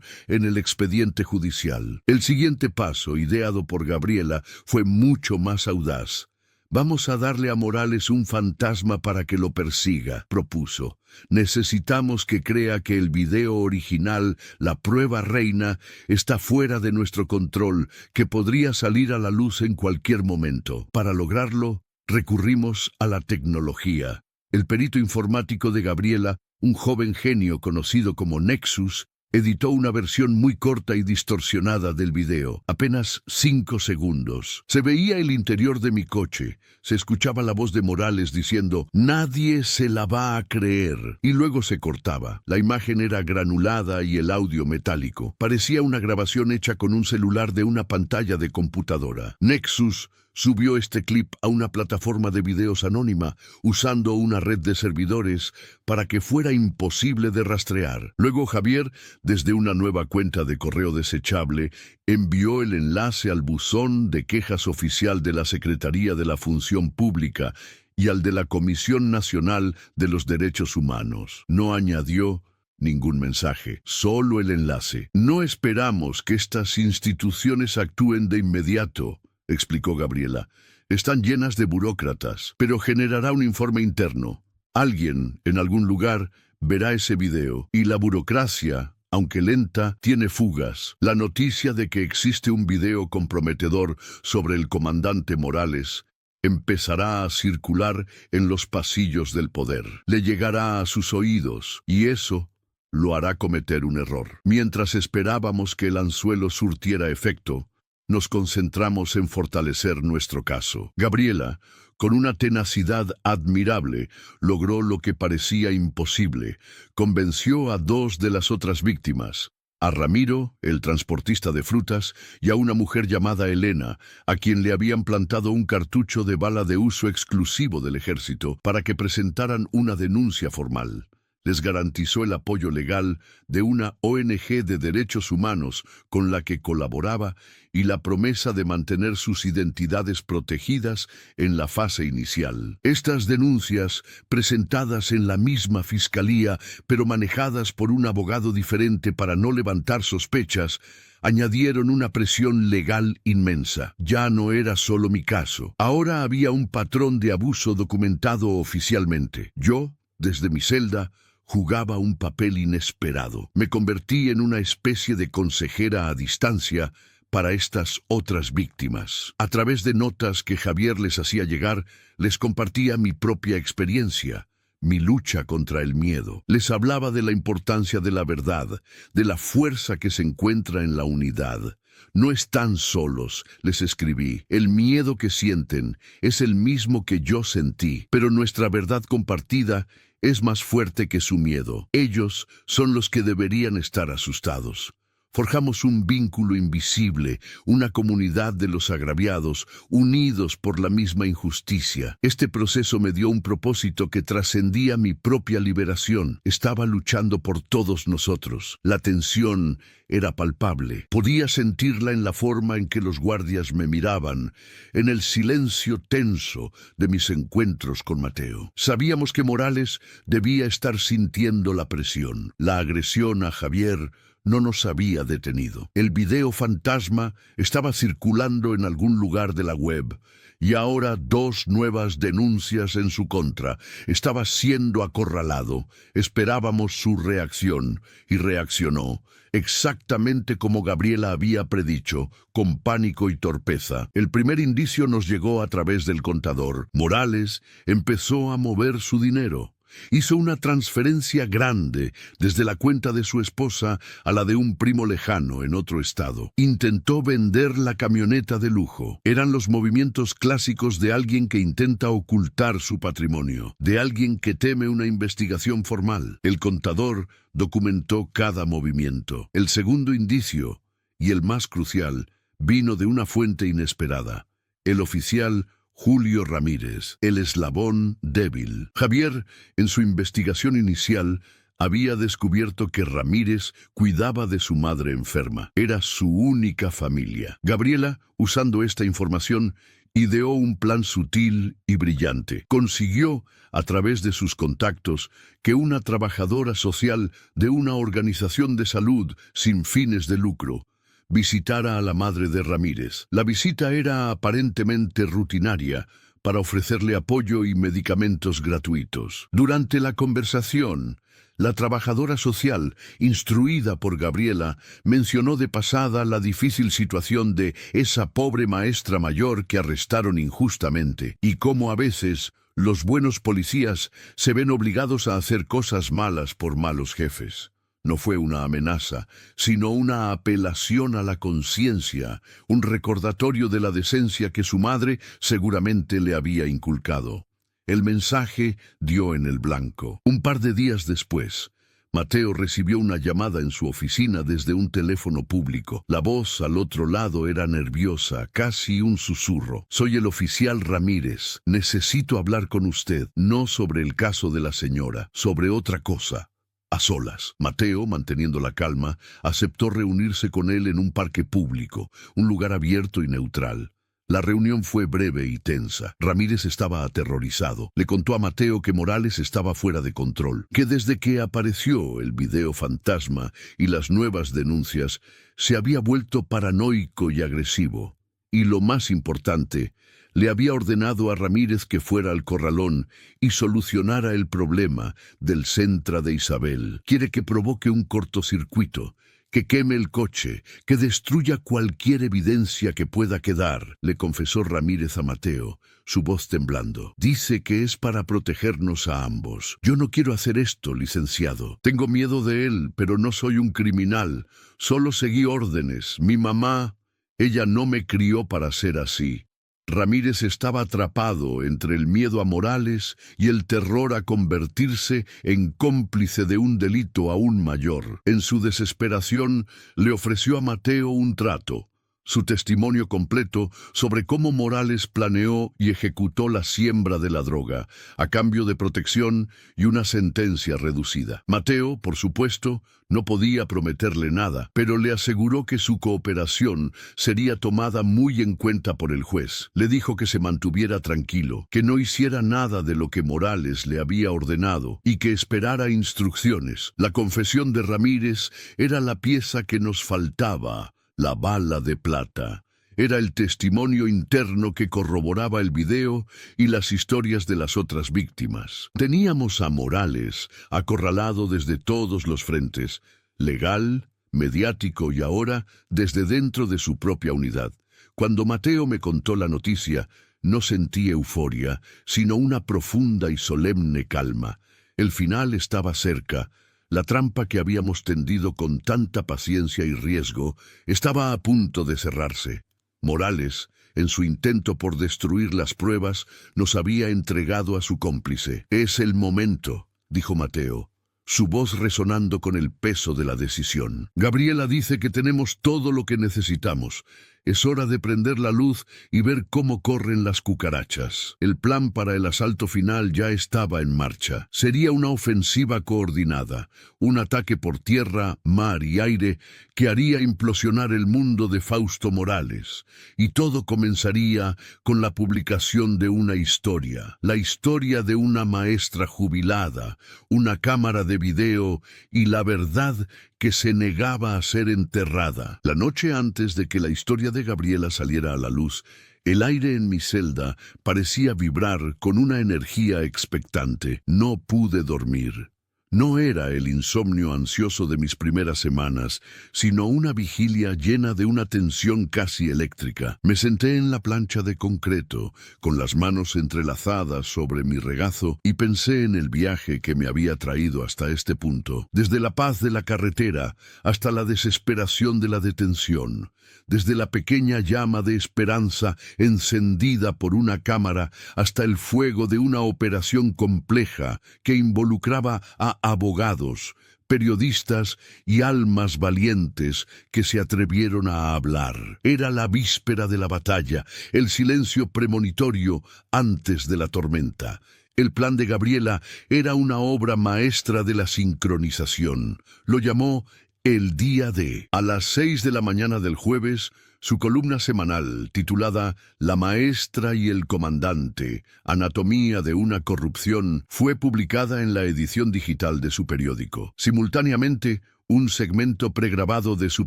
en el expediente judicial. El siguiente paso, ideado por Gabriela, fue mucho más audaz. Vamos a darle a Morales un fantasma para que lo persiga, propuso. Necesitamos que crea que el video original, la prueba reina, está fuera de nuestro control, que podría salir a la luz en cualquier momento. Para lograrlo, recurrimos a la tecnología. El perito informático de Gabriela, un joven genio conocido como Nexus, Editó una versión muy corta y distorsionada del video, apenas 5 segundos. Se veía el interior de mi coche, se escuchaba la voz de Morales diciendo «Nadie se la va a creer», y luego se cortaba. La imagen era granulada y el audio metálico. Parecía una grabación hecha con un celular de una pantalla de computadora. Nexus subió este clip a una plataforma de videos anónima usando una red de servidores para que fuera imposible de rastrear. Luego Javier, desde una nueva cuenta de correo desechable, envió el enlace al buzón de quejas oficial de la Secretaría de la Función Pública y al de la Comisión Nacional de los Derechos Humanos. No añadió ningún mensaje, solo el enlace. No esperamos que estas instituciones actúen de inmediato, explicó Gabriela. Están llenas de burócratas, pero generará un informe interno. Alguien, en algún lugar, verá ese video, y la burocracia, aunque lenta, tiene fugas. La noticia de que existe un video comprometedor sobre el comandante Morales empezará a circular en los pasillos del poder. Le llegará a sus oídos, y eso lo hará cometer un error. Mientras esperábamos que el anzuelo surtiera efecto, nos concentramos en fortalecer nuestro caso. Gabriela, con una tenacidad admirable, logró lo que parecía imposible. Convenció a 2 de las otras víctimas, a Ramiro, el transportista de frutas, y a una mujer llamada Elena, a quien le habían plantado un cartucho de bala de uso exclusivo del ejército, para que presentaran una denuncia formal. Les garantizó el apoyo legal de una ONG de derechos humanos con la que colaboraba y la promesa de mantener sus identidades protegidas en la fase inicial. Estas denuncias, presentadas en la misma fiscalía, pero manejadas por un abogado diferente para no levantar sospechas, añadieron una presión legal inmensa. Ya no era solo mi caso. Ahora había un patrón de abuso documentado oficialmente. Yo, desde mi celda, jugaba un papel inesperado. Me convertí en una especie de consejera a distancia para estas otras víctimas. A través de notas que Javier les hacía llegar, les compartía mi propia experiencia, mi lucha contra el miedo. Les hablaba de la importancia de la verdad, de la fuerza que se encuentra en la unidad. No están solos, les escribí. El miedo que sienten es el mismo que yo sentí, pero nuestra verdad compartida es más fuerte que su miedo. Ellos son los que deberían estar asustados. Forjamos un vínculo invisible, una comunidad de los agraviados, unidos por la misma injusticia. Este proceso me dio un propósito que trascendía mi propia liberación. Estaba luchando por todos nosotros. La tensión era palpable. Podía sentirla en la forma en que los guardias me miraban, en el silencio tenso de mis encuentros con Mateo. Sabíamos que Morales debía estar sintiendo la presión. La agresión a Javier no nos había detenido. El video fantasma estaba circulando en algún lugar de la web, y ahora 2 nuevas denuncias en su contra. Estaba siendo acorralado. Esperábamos su reacción, y reaccionó, exactamente como Gabriela había predicho, con pánico y torpeza. El primer indicio nos llegó a través del contador. Morales empezó a mover su dinero. Hizo una transferencia grande desde la cuenta de su esposa a la de un primo lejano en otro estado. Intentó vender la camioneta de lujo. Eran los movimientos clásicos de alguien que intenta ocultar su patrimonio, de alguien que teme una investigación formal. El contador documentó cada movimiento. El segundo indicio, y el más crucial, vino de una fuente inesperada. El oficial Julio Ramírez, el eslabón débil. Javier, en su investigación inicial, había descubierto que Ramírez cuidaba de su madre enferma. Era su única familia. Gabriela, usando esta información, ideó un plan sutil y brillante. Consiguió, a través de sus contactos, que una trabajadora social de una organización de salud sin fines de lucro visitara a la madre de Ramírez. La visita era aparentemente rutinaria para ofrecerle apoyo y medicamentos gratuitos. Durante la conversación, la trabajadora social, instruida por Gabriela, mencionó de pasada la difícil situación de esa pobre maestra mayor que arrestaron injustamente, y cómo a veces los buenos policías se ven obligados a hacer cosas malas por malos jefes. No fue una amenaza, sino una apelación a la conciencia, un recordatorio de la decencia que su madre seguramente le había inculcado. El mensaje dio en el blanco. Un par de días después, Mateo recibió una llamada en su oficina desde un teléfono público. La voz al otro lado era nerviosa, casi un susurro. «Soy el oficial Ramírez. Necesito hablar con usted, no sobre el caso de la señora, sobre otra cosa». A solas, Mateo, manteniendo la calma, aceptó reunirse con él en un parque público, un lugar abierto y neutral. La reunión fue breve y tensa. Ramírez estaba aterrorizado. Le contó a Mateo que Morales estaba fuera de control, que desde que apareció el video fantasma y las nuevas denuncias, se había vuelto paranoico y agresivo. Y lo más importante, le había ordenado a Ramírez que fuera al corralón y solucionara el problema del Centra de Isabel. Quiere que provoque un cortocircuito, que queme el coche, que destruya cualquier evidencia que pueda quedar, le confesó Ramírez a Mateo, su voz temblando. Dice que es para protegernos a ambos. Yo no quiero hacer esto, licenciado. Tengo miedo de él, pero no soy un criminal. Solo seguí órdenes. Mi mamá, ella no me crió para ser así. Ramírez estaba atrapado entre el miedo a Morales y el terror a convertirse en cómplice de un delito aún mayor. En su desesperación, le ofreció a Mateo un trato, su testimonio completo sobre cómo Morales planeó y ejecutó la siembra de la droga, a cambio de protección y una sentencia reducida. Mateo, por supuesto, no podía prometerle nada, pero le aseguró que su cooperación sería tomada muy en cuenta por el juez. Le dijo que se mantuviera tranquilo, que no hiciera nada de lo que Morales le había ordenado y que esperara instrucciones. La confesión de Ramírez era la pieza que nos faltaba, la bala de plata. Era el testimonio interno que corroboraba el video y las historias de las otras víctimas. Teníamos a Morales acorralado desde todos los frentes, legal, mediático y ahora desde dentro de su propia unidad. Cuando Mateo me contó la noticia, no sentí euforia, sino una profunda y solemne calma. El final estaba cerca. La trampa que habíamos tendido con tanta paciencia y riesgo estaba a punto de cerrarse. Morales, en su intento por destruir las pruebas, nos había entregado a su cómplice. «Es el momento», dijo Mateo, su voz resonando con el peso de la decisión. «Gabriela dice que tenemos todo lo que necesitamos. Es hora de prender la luz y ver cómo corren las cucarachas». El plan para el asalto final ya estaba en marcha. Sería una ofensiva coordinada, un ataque por tierra, mar y aire que haría implosionar el mundo de Fausto Morales. Y todo comenzaría con la publicación de una historia, la historia de una maestra jubilada, una cámara de video y la verdad que se negaba a ser enterrada. La noche antes de que la historia de Gabriela saliera a la luz, el aire en mi celda parecía vibrar con una energía expectante. No pude dormir. No era el insomnio ansioso de mis primeras semanas, sino una vigilia llena de una tensión casi eléctrica. Me senté en la plancha de concreto, con las manos entrelazadas sobre mi regazo, y pensé en el viaje que me había traído hasta este punto, desde la paz de la carretera hasta la desesperación de la detención, desde la pequeña llama de esperanza encendida por una cámara hasta el fuego de una operación compleja que involucraba a abogados, periodistas y almas valientes que se atrevieron a hablar. Era la víspera de la batalla, el silencio premonitorio antes de la tormenta. El plan de Gabriela era una obra maestra de la sincronización. Lo llamó El Día D. A las 6 de la mañana del jueves, su columna semanal, titulada La maestra y el comandante, anatomía de una corrupción, fue publicada en la edición digital de su periódico. Simultáneamente, un segmento pregrabado de su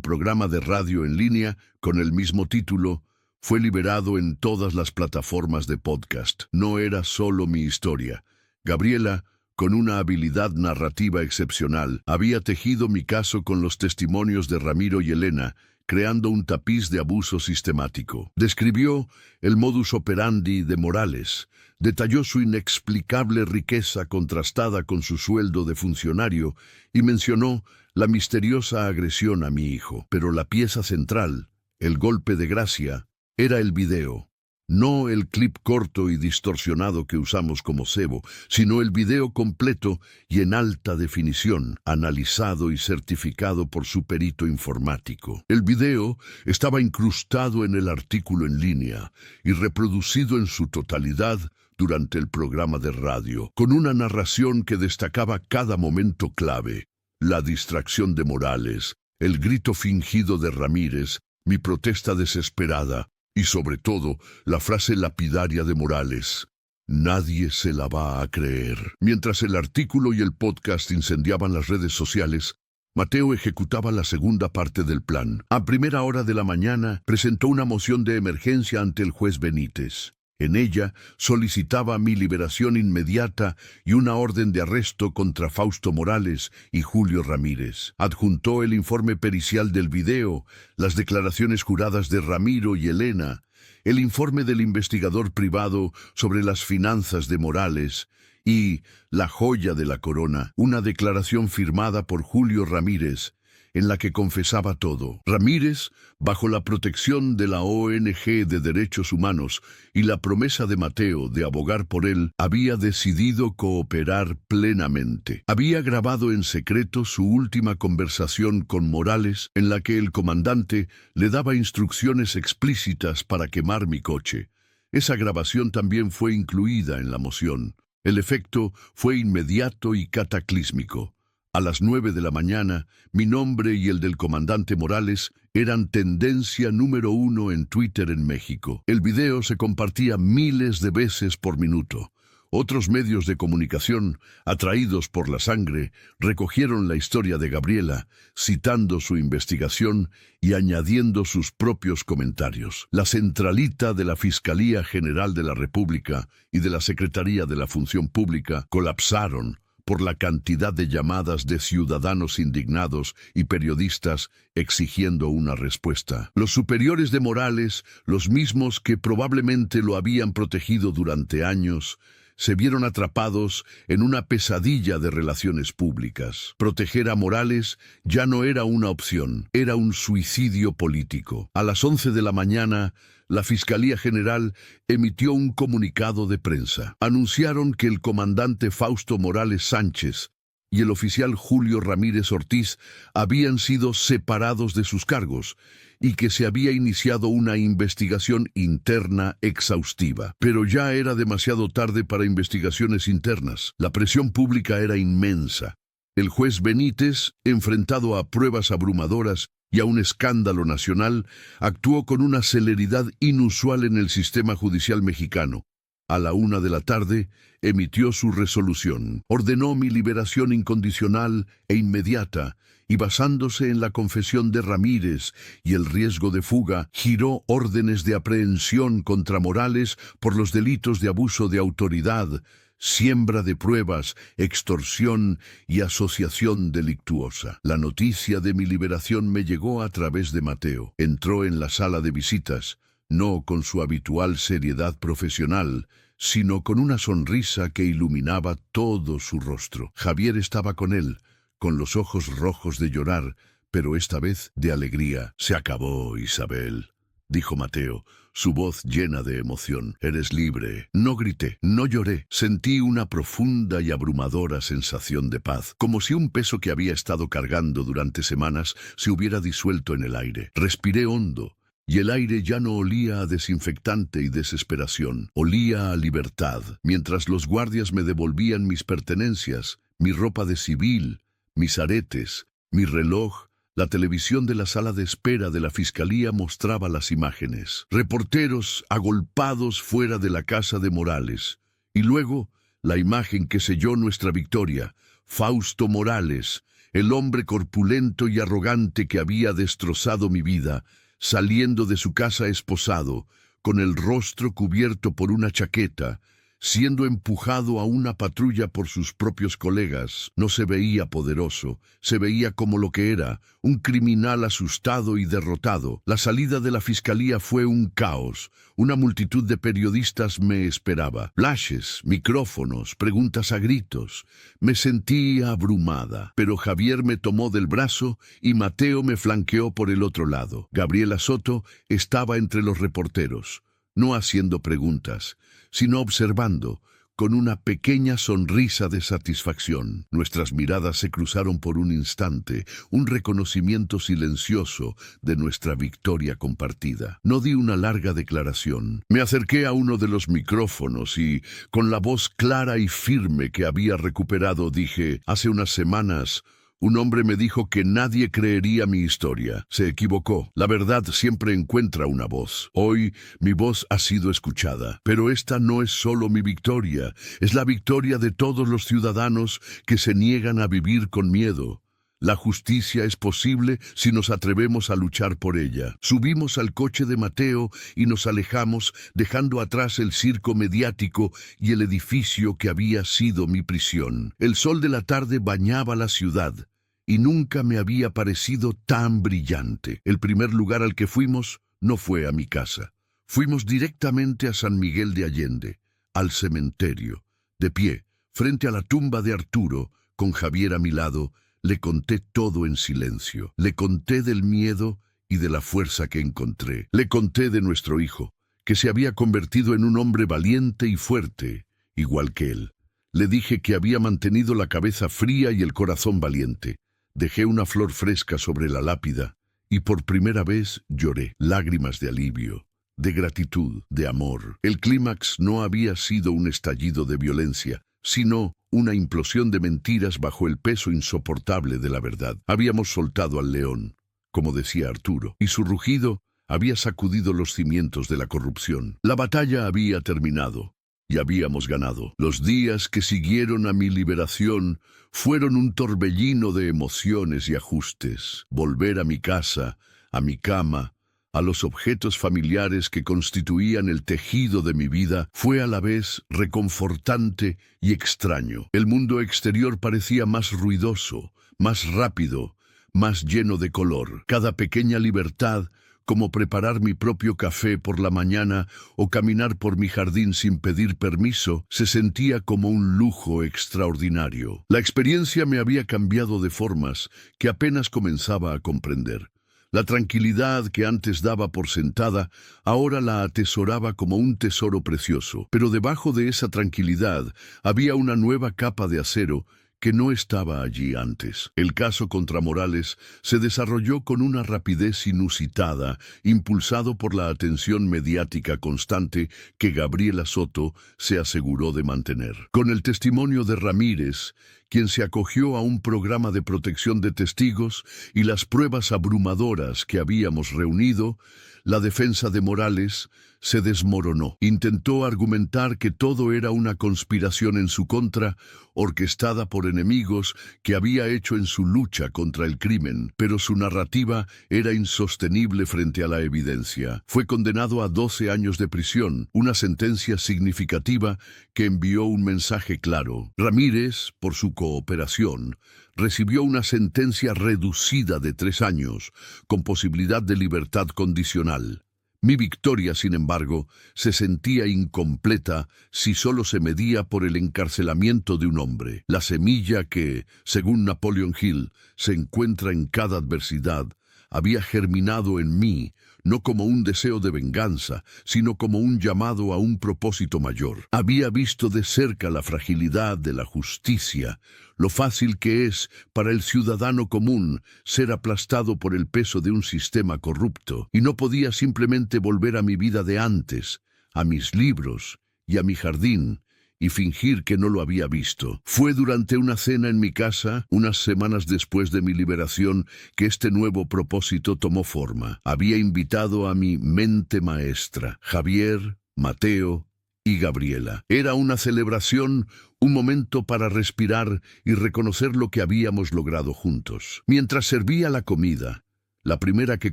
programa de radio en línea, con el mismo título, fue liberado en todas las plataformas de podcast. No era solo mi historia. Gabriela, con una habilidad narrativa excepcional, había tejido mi caso con los testimonios de Ramiro y Elena, creando un tapiz de abuso sistemático. Describió el modus operandi de Morales, detalló su inexplicable riqueza contrastada con su sueldo de funcionario y mencionó la misteriosa agresión a mi hijo. Pero la pieza central, el golpe de gracia, era el video. No el clip corto y distorsionado que usamos como cebo, sino el video completo y en alta definición, analizado y certificado por su perito informático. El video estaba incrustado en el artículo en línea y reproducido en su totalidad durante el programa de radio, con una narración que destacaba cada momento clave: la distracción de Morales, el grito fingido de Ramírez, mi protesta desesperada, y sobre todo, la frase lapidaria de Morales: nadie se la va a creer. Mientras el artículo y el podcast incendiaban las redes sociales, Mateo ejecutaba la segunda parte del plan. A primera hora de la mañana, presentó una moción de emergencia ante el juez Benítez. En ella, solicitaba mi liberación inmediata y una orden de arresto contra Fausto Morales y Julio Ramírez. Adjuntó el informe pericial del video, las declaraciones juradas de Ramiro y Elena, el informe del investigador privado sobre las finanzas de Morales y, la joya de la corona, una declaración firmada por Julio Ramírez, en la que confesaba todo. Ramírez, bajo la protección de la ONG de Derechos Humanos y la promesa de Mateo de abogar por él, había decidido cooperar plenamente. Había grabado en secreto su última conversación con Morales, en la que el comandante le daba instrucciones explícitas para quemar mi coche. Esa grabación también fue incluida en la moción. El efecto fue inmediato y cataclísmico. A las 9 de la mañana, mi nombre y el del comandante Morales eran tendencia número 1 en Twitter en México. El video se compartía miles de veces por minuto. Otros medios de comunicación, atraídos por la sangre, recogieron la historia de Gabriela, citando su investigación y añadiendo sus propios comentarios. La centralita de la Fiscalía General de la República y de la Secretaría de la Función Pública colapsaron por la cantidad de llamadas de ciudadanos indignados y periodistas exigiendo una respuesta. Los superiores de Morales, los mismos que probablemente lo habían protegido durante años, se vieron atrapados en una pesadilla de relaciones públicas. Proteger a Morales ya no era una opción, era un suicidio político. A las 11 de la mañana, la Fiscalía General emitió un comunicado de prensa. Anunciaron que el comandante Fausto Morales Sánchez y el oficial Julio Ramírez Ortiz habían sido separados de sus cargos y que se había iniciado una investigación interna exhaustiva. Pero ya era demasiado tarde para investigaciones internas. La presión pública era inmensa. El juez Benítez, enfrentado a pruebas abrumadoras y a un escándalo nacional, actuó con una celeridad inusual en el sistema judicial mexicano. A la 1 de la tarde, emitió su resolución. Ordenó mi liberación incondicional e inmediata, y basándose en la confesión de Ramírez y el riesgo de fuga, giró órdenes de aprehensión contra Morales por los delitos de abuso de autoridad, siembra de pruebas, extorsión y asociación delictuosa. La noticia de mi liberación me llegó a través de Mateo. Entró en la sala de visitas, no con su habitual seriedad profesional, sino con una sonrisa que iluminaba todo su rostro. Javier estaba con él, con los ojos rojos de llorar, pero esta vez de alegría. «Se acabó, Isabel», dijo Mateo, su voz llena de emoción. «Eres libre». No grité, no lloré. Sentí una profunda y abrumadora sensación de paz, como si un peso que había estado cargando durante semanas se hubiera disuelto en el aire. Respiré hondo, y el aire ya no olía a desinfectante y desesperación, olía a libertad. Mientras los guardias me devolvían mis pertenencias, mi ropa de civil, mis aretes, mi reloj, la televisión de la sala de espera de la fiscalía mostraba las imágenes. Reporteros agolpados fuera de la casa de Morales. Y luego, la imagen que selló nuestra victoria: Fausto Morales, el hombre corpulento y arrogante que había destrozado mi vida, saliendo de su casa esposado, con el rostro cubierto por una chaqueta, siendo empujado a una patrulla por sus propios colegas. No se veía poderoso, se veía como lo que era, un criminal asustado y derrotado. La salida de la fiscalía fue un caos. Una multitud de periodistas me esperaba. Flashes, micrófonos, preguntas a gritos. Me sentí abrumada, pero Javier me tomó del brazo y Mateo me flanqueó por el otro lado. Gabriela Soto estaba entre los reporteros, no haciendo preguntas, sino observando, con una pequeña sonrisa de satisfacción. Nuestras miradas se cruzaron por un instante, un reconocimiento silencioso de nuestra victoria compartida. No di una larga declaración. Me acerqué a uno de los micrófonos y, con la voz clara y firme que había recuperado, dije: hace unas semanas, un hombre me dijo que nadie creería mi historia. Se equivocó. La verdad siempre encuentra una voz. Hoy mi voz ha sido escuchada. Pero esta no es solo mi victoria, es la victoria de todos los ciudadanos que se niegan a vivir con miedo. La justicia es posible si nos atrevemos a luchar por ella. Subimos al coche de Mateo y nos alejamos, dejando atrás el circo mediático y el edificio que había sido mi prisión. El sol de la tarde bañaba la ciudad, y nunca me había parecido tan brillante. El primer lugar al que fuimos no fue a mi casa. Fuimos directamente a San Miguel de Allende, al cementerio. De pie, frente a la tumba de Arturo, con Javier a mi lado, le conté todo en silencio. Le conté del miedo y de la fuerza que encontré. Le conté de nuestro hijo, que se había convertido en un hombre valiente y fuerte, igual que él. Le dije que había mantenido la cabeza fría y el corazón valiente. Dejé una flor fresca sobre la lápida y por primera vez lloré, lágrimas de alivio, de gratitud, de amor. El clímax no había sido un estallido de violencia, sino una implosión de mentiras bajo el peso insoportable de la verdad. Habíamos soltado al león, como decía Arturo, y su rugido había sacudido los cimientos de la corrupción. La batalla había terminado. Y habíamos ganado. Los días que siguieron a mi liberación fueron un torbellino de emociones y ajustes. Volver a mi casa, a mi cama, a los objetos familiares que constituían el tejido de mi vida, fue a la vez reconfortante y extraño. El mundo exterior parecía más ruidoso, más rápido, más lleno de color. Cada pequeña libertad, como preparar mi propio café por la mañana o caminar por mi jardín sin pedir permiso, se sentía como un lujo extraordinario. La experiencia me había cambiado de formas que apenas comenzaba a comprender. La tranquilidad que antes daba por sentada, ahora la atesoraba como un tesoro precioso. Pero debajo de esa tranquilidad había una nueva capa de acero que no estaba allí antes. El caso contra Morales se desarrolló con una rapidez inusitada, impulsado por la atención mediática constante que Gabriela Soto se aseguró de mantener. Con el testimonio de Ramírez, quien se acogió a un programa de protección de testigos, y las pruebas abrumadoras que habíamos reunido, la defensa de Morales se desmoronó. Intentó argumentar que todo era una conspiración en su contra, orquestada por enemigos que había hecho en su lucha contra el crimen, pero su narrativa era insostenible frente a la evidencia. Fue condenado a 12 años de prisión, una sentencia significativa que envió un mensaje claro. Ramírez, por su cooperación, recibió una sentencia reducida de 3 años, con posibilidad de libertad condicional. Mi victoria, sin embargo, se sentía incompleta si solo se medía por el encarcelamiento de un hombre. La semilla que, según Napoleon Hill, se encuentra en cada adversidad, había germinado en mí, no como un deseo de venganza, sino como un llamado a un propósito mayor. Había visto de cerca la fragilidad de la justicia, lo fácil que es para el ciudadano común ser aplastado por el peso de un sistema corrupto, y no podía simplemente volver a mi vida de antes, a mis libros y a mi jardín, y fingir que no lo había visto. Fue durante una cena en mi casa, unas semanas después de mi liberación, que este nuevo propósito tomó forma. Había invitado a mi mente maestra, Javier, Mateo y Gabriela. Era una celebración, un momento para respirar y reconocer lo que habíamos logrado juntos. Mientras servía la comida, la primera que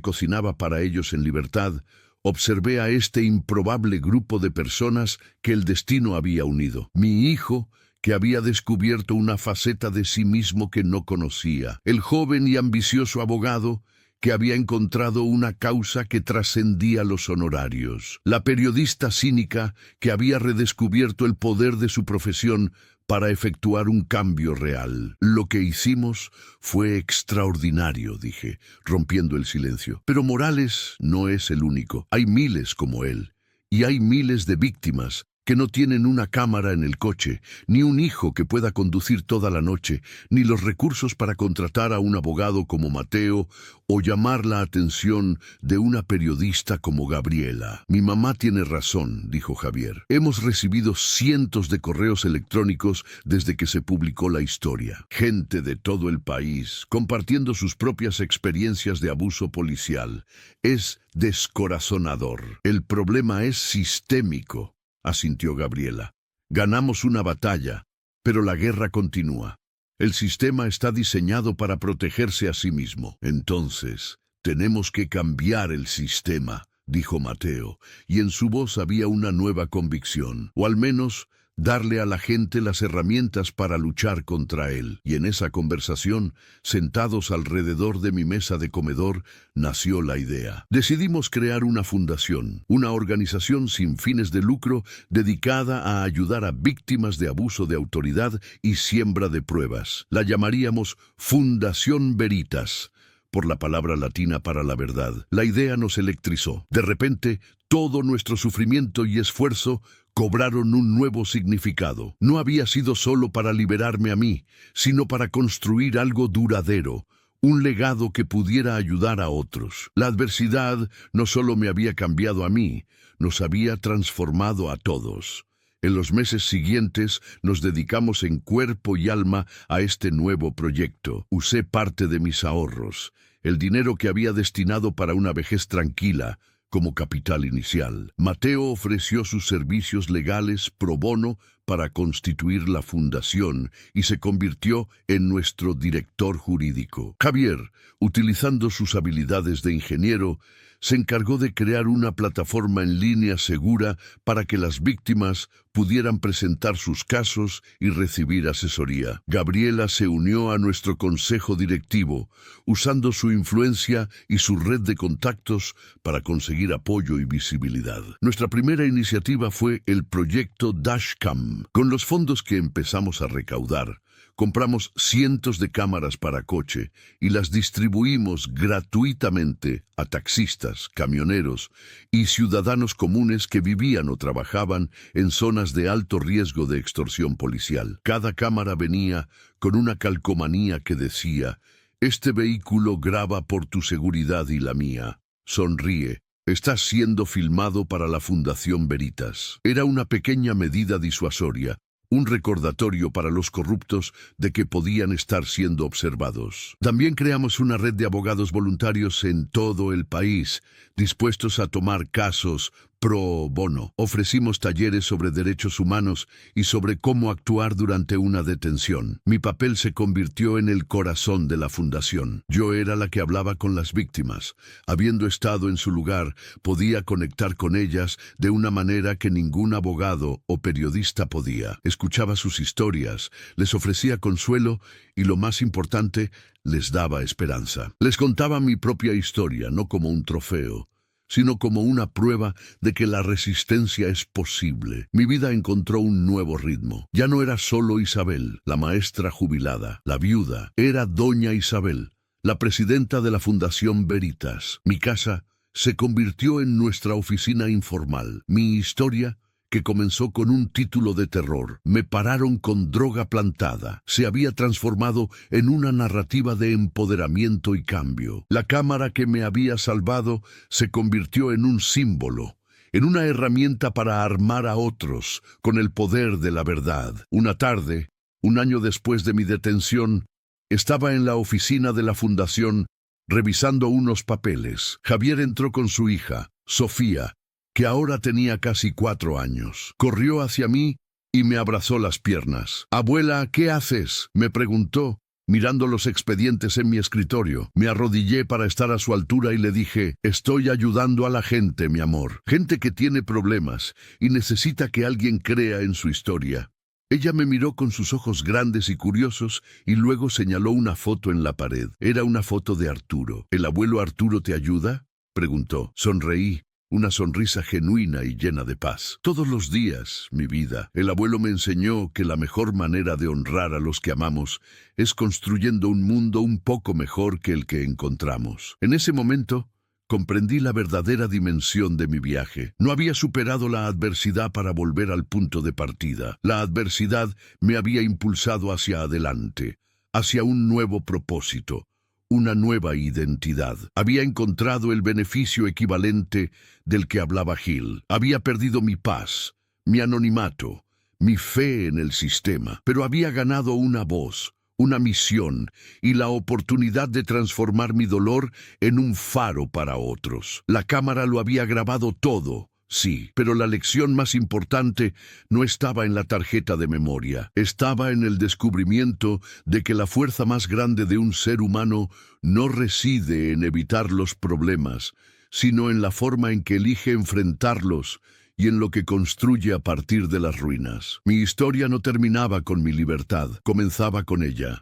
cocinaba para ellos en libertad, observé a este improbable grupo de personas que el destino había unido. Mi hijo, que había descubierto una faceta de sí mismo que no conocía. El joven y ambicioso abogado, que había encontrado una causa que trascendía los honorarios. La periodista cínica, que había redescubierto el poder de su profesión para efectuar un cambio real. Lo que hicimos fue extraordinario, dije, rompiendo el silencio. Pero Morales no es el único. Hay miles como él. Y hay miles de víctimas que no tienen una cámara en el coche, ni un hijo que pueda conducir toda la noche, ni los recursos para contratar a un abogado como Mateo o llamar la atención de una periodista como Gabriela. Mi mamá tiene razón, dijo Javier. Hemos recibido cientos de correos electrónicos desde que se publicó la historia. Gente de todo el país, compartiendo sus propias experiencias de abuso policial. Es descorazonador. El problema es sistémico, asintió Gabriela. Ganamos una batalla, pero la guerra continúa. El sistema está diseñado para protegerse a sí mismo. Entonces, tenemos que cambiar el sistema, dijo Mateo, y en su voz había una nueva convicción, o al menos darle a la gente las herramientas para luchar contra él. Y en esa conversación, sentados alrededor de mi mesa de comedor, nació la idea. Decidimos crear una fundación, una organización sin fines de lucro dedicada a ayudar a víctimas de abuso de autoridad y siembra de pruebas. La llamaríamos Fundación Veritas, por la palabra latina para la verdad. La idea nos electrizó. De repente, todo nuestro sufrimiento y esfuerzo cobraron un nuevo significado. No había sido solo para liberarme a mí, sino para construir algo duradero, un legado que pudiera ayudar a otros. La adversidad no solo me había cambiado a mí, nos había transformado a todos. En los meses siguientes nos dedicamos en cuerpo y alma a este nuevo proyecto. Usé parte de mis ahorros, el dinero que había destinado para una vejez tranquila, como capital inicial. Mateo ofreció sus servicios legales pro bono para constituir la fundación y se convirtió en nuestro director jurídico. Javier, utilizando sus habilidades de ingeniero, se encargó de crear una plataforma en línea segura para que las víctimas pudieran presentar sus casos y recibir asesoría. Gabriela se unió a nuestro consejo directivo, usando su influencia y su red de contactos para conseguir apoyo y visibilidad. Nuestra primera iniciativa fue el proyecto Dashcam. Con los fondos que empezamos a recaudar, compramos cientos de cámaras para coche y las distribuimos gratuitamente a taxistas, camioneros y ciudadanos comunes que vivían o trabajaban en zonas de alto riesgo de extorsión policial. Cada cámara venía con una calcomanía que decía: «Este vehículo graba por tu seguridad y la mía. Sonríe. Estás siendo filmado para la Fundación Veritas». Era una pequeña medida disuasoria, un recordatorio para los corruptos de que podían estar siendo observados. También creamos una red de abogados voluntarios en todo el país, dispuestos a tomar casos pro bono. Ofrecimos talleres sobre derechos humanos y sobre cómo actuar durante una detención. Mi papel se convirtió en el corazón de la fundación. Yo era la que hablaba con las víctimas. Habiendo estado en su lugar, podía conectar con ellas de una manera que ningún abogado o periodista podía. Escuchaba sus historias, les ofrecía consuelo y, lo más importante, les daba esperanza. Les contaba mi propia historia, no como un trofeo, sino como una prueba de que la resistencia es posible. Mi vida encontró un nuevo ritmo. Ya no era solo Isabel, la maestra jubilada, la viuda. Era doña Isabel, la presidenta de la Fundación Veritas. Mi casa se convirtió en nuestra oficina informal. Mi historia, que comenzó con un título de terror, «Me pararon con droga plantada», se había transformado en una narrativa de empoderamiento y cambio. La cámara que me había salvado se convirtió en un símbolo, en una herramienta para armar a otros con el poder de la verdad. Una tarde, un año después de mi detención, estaba en la oficina de la fundación revisando unos papeles. Javier entró con su hija, Sofía, que ahora tenía casi 4 años. Corrió hacia mí y me abrazó las piernas. «Abuela, ¿qué haces?», me preguntó, mirando los expedientes en mi escritorio. Me arrodillé para estar a su altura y le dije: estoy ayudando a la gente, mi amor. Gente que tiene problemas y necesita que alguien crea en su historia. Ella me miró con sus ojos grandes y curiosos y luego señaló una foto en la pared. Era una foto de Arturo. ¿El abuelo Arturo te ayuda?, preguntó. Sonreí. Una sonrisa genuina y llena de paz. Todos los días, mi vida, el abuelo me enseñó que la mejor manera de honrar a los que amamos es construyendo un mundo un poco mejor que el que encontramos. En ese momento, comprendí la verdadera dimensión de mi viaje. No había superado la adversidad para volver al punto de partida. La adversidad me había impulsado hacia adelante, hacia un nuevo propósito. Una nueva identidad. Había encontrado el beneficio equivalente del que hablaba Hill. Había perdido mi paz, mi anonimato, mi fe en el sistema, pero había ganado una voz, una misión y la oportunidad de transformar mi dolor en un faro para otros. La cámara lo había grabado todo. Sí, pero la lección más importante no estaba en la tarjeta de memoria, estaba en el descubrimiento de que la fuerza más grande de un ser humano no reside en evitar los problemas, sino en la forma en que elige enfrentarlos y en lo que construye a partir de las ruinas. Mi historia no terminaba con mi libertad, comenzaba con ella.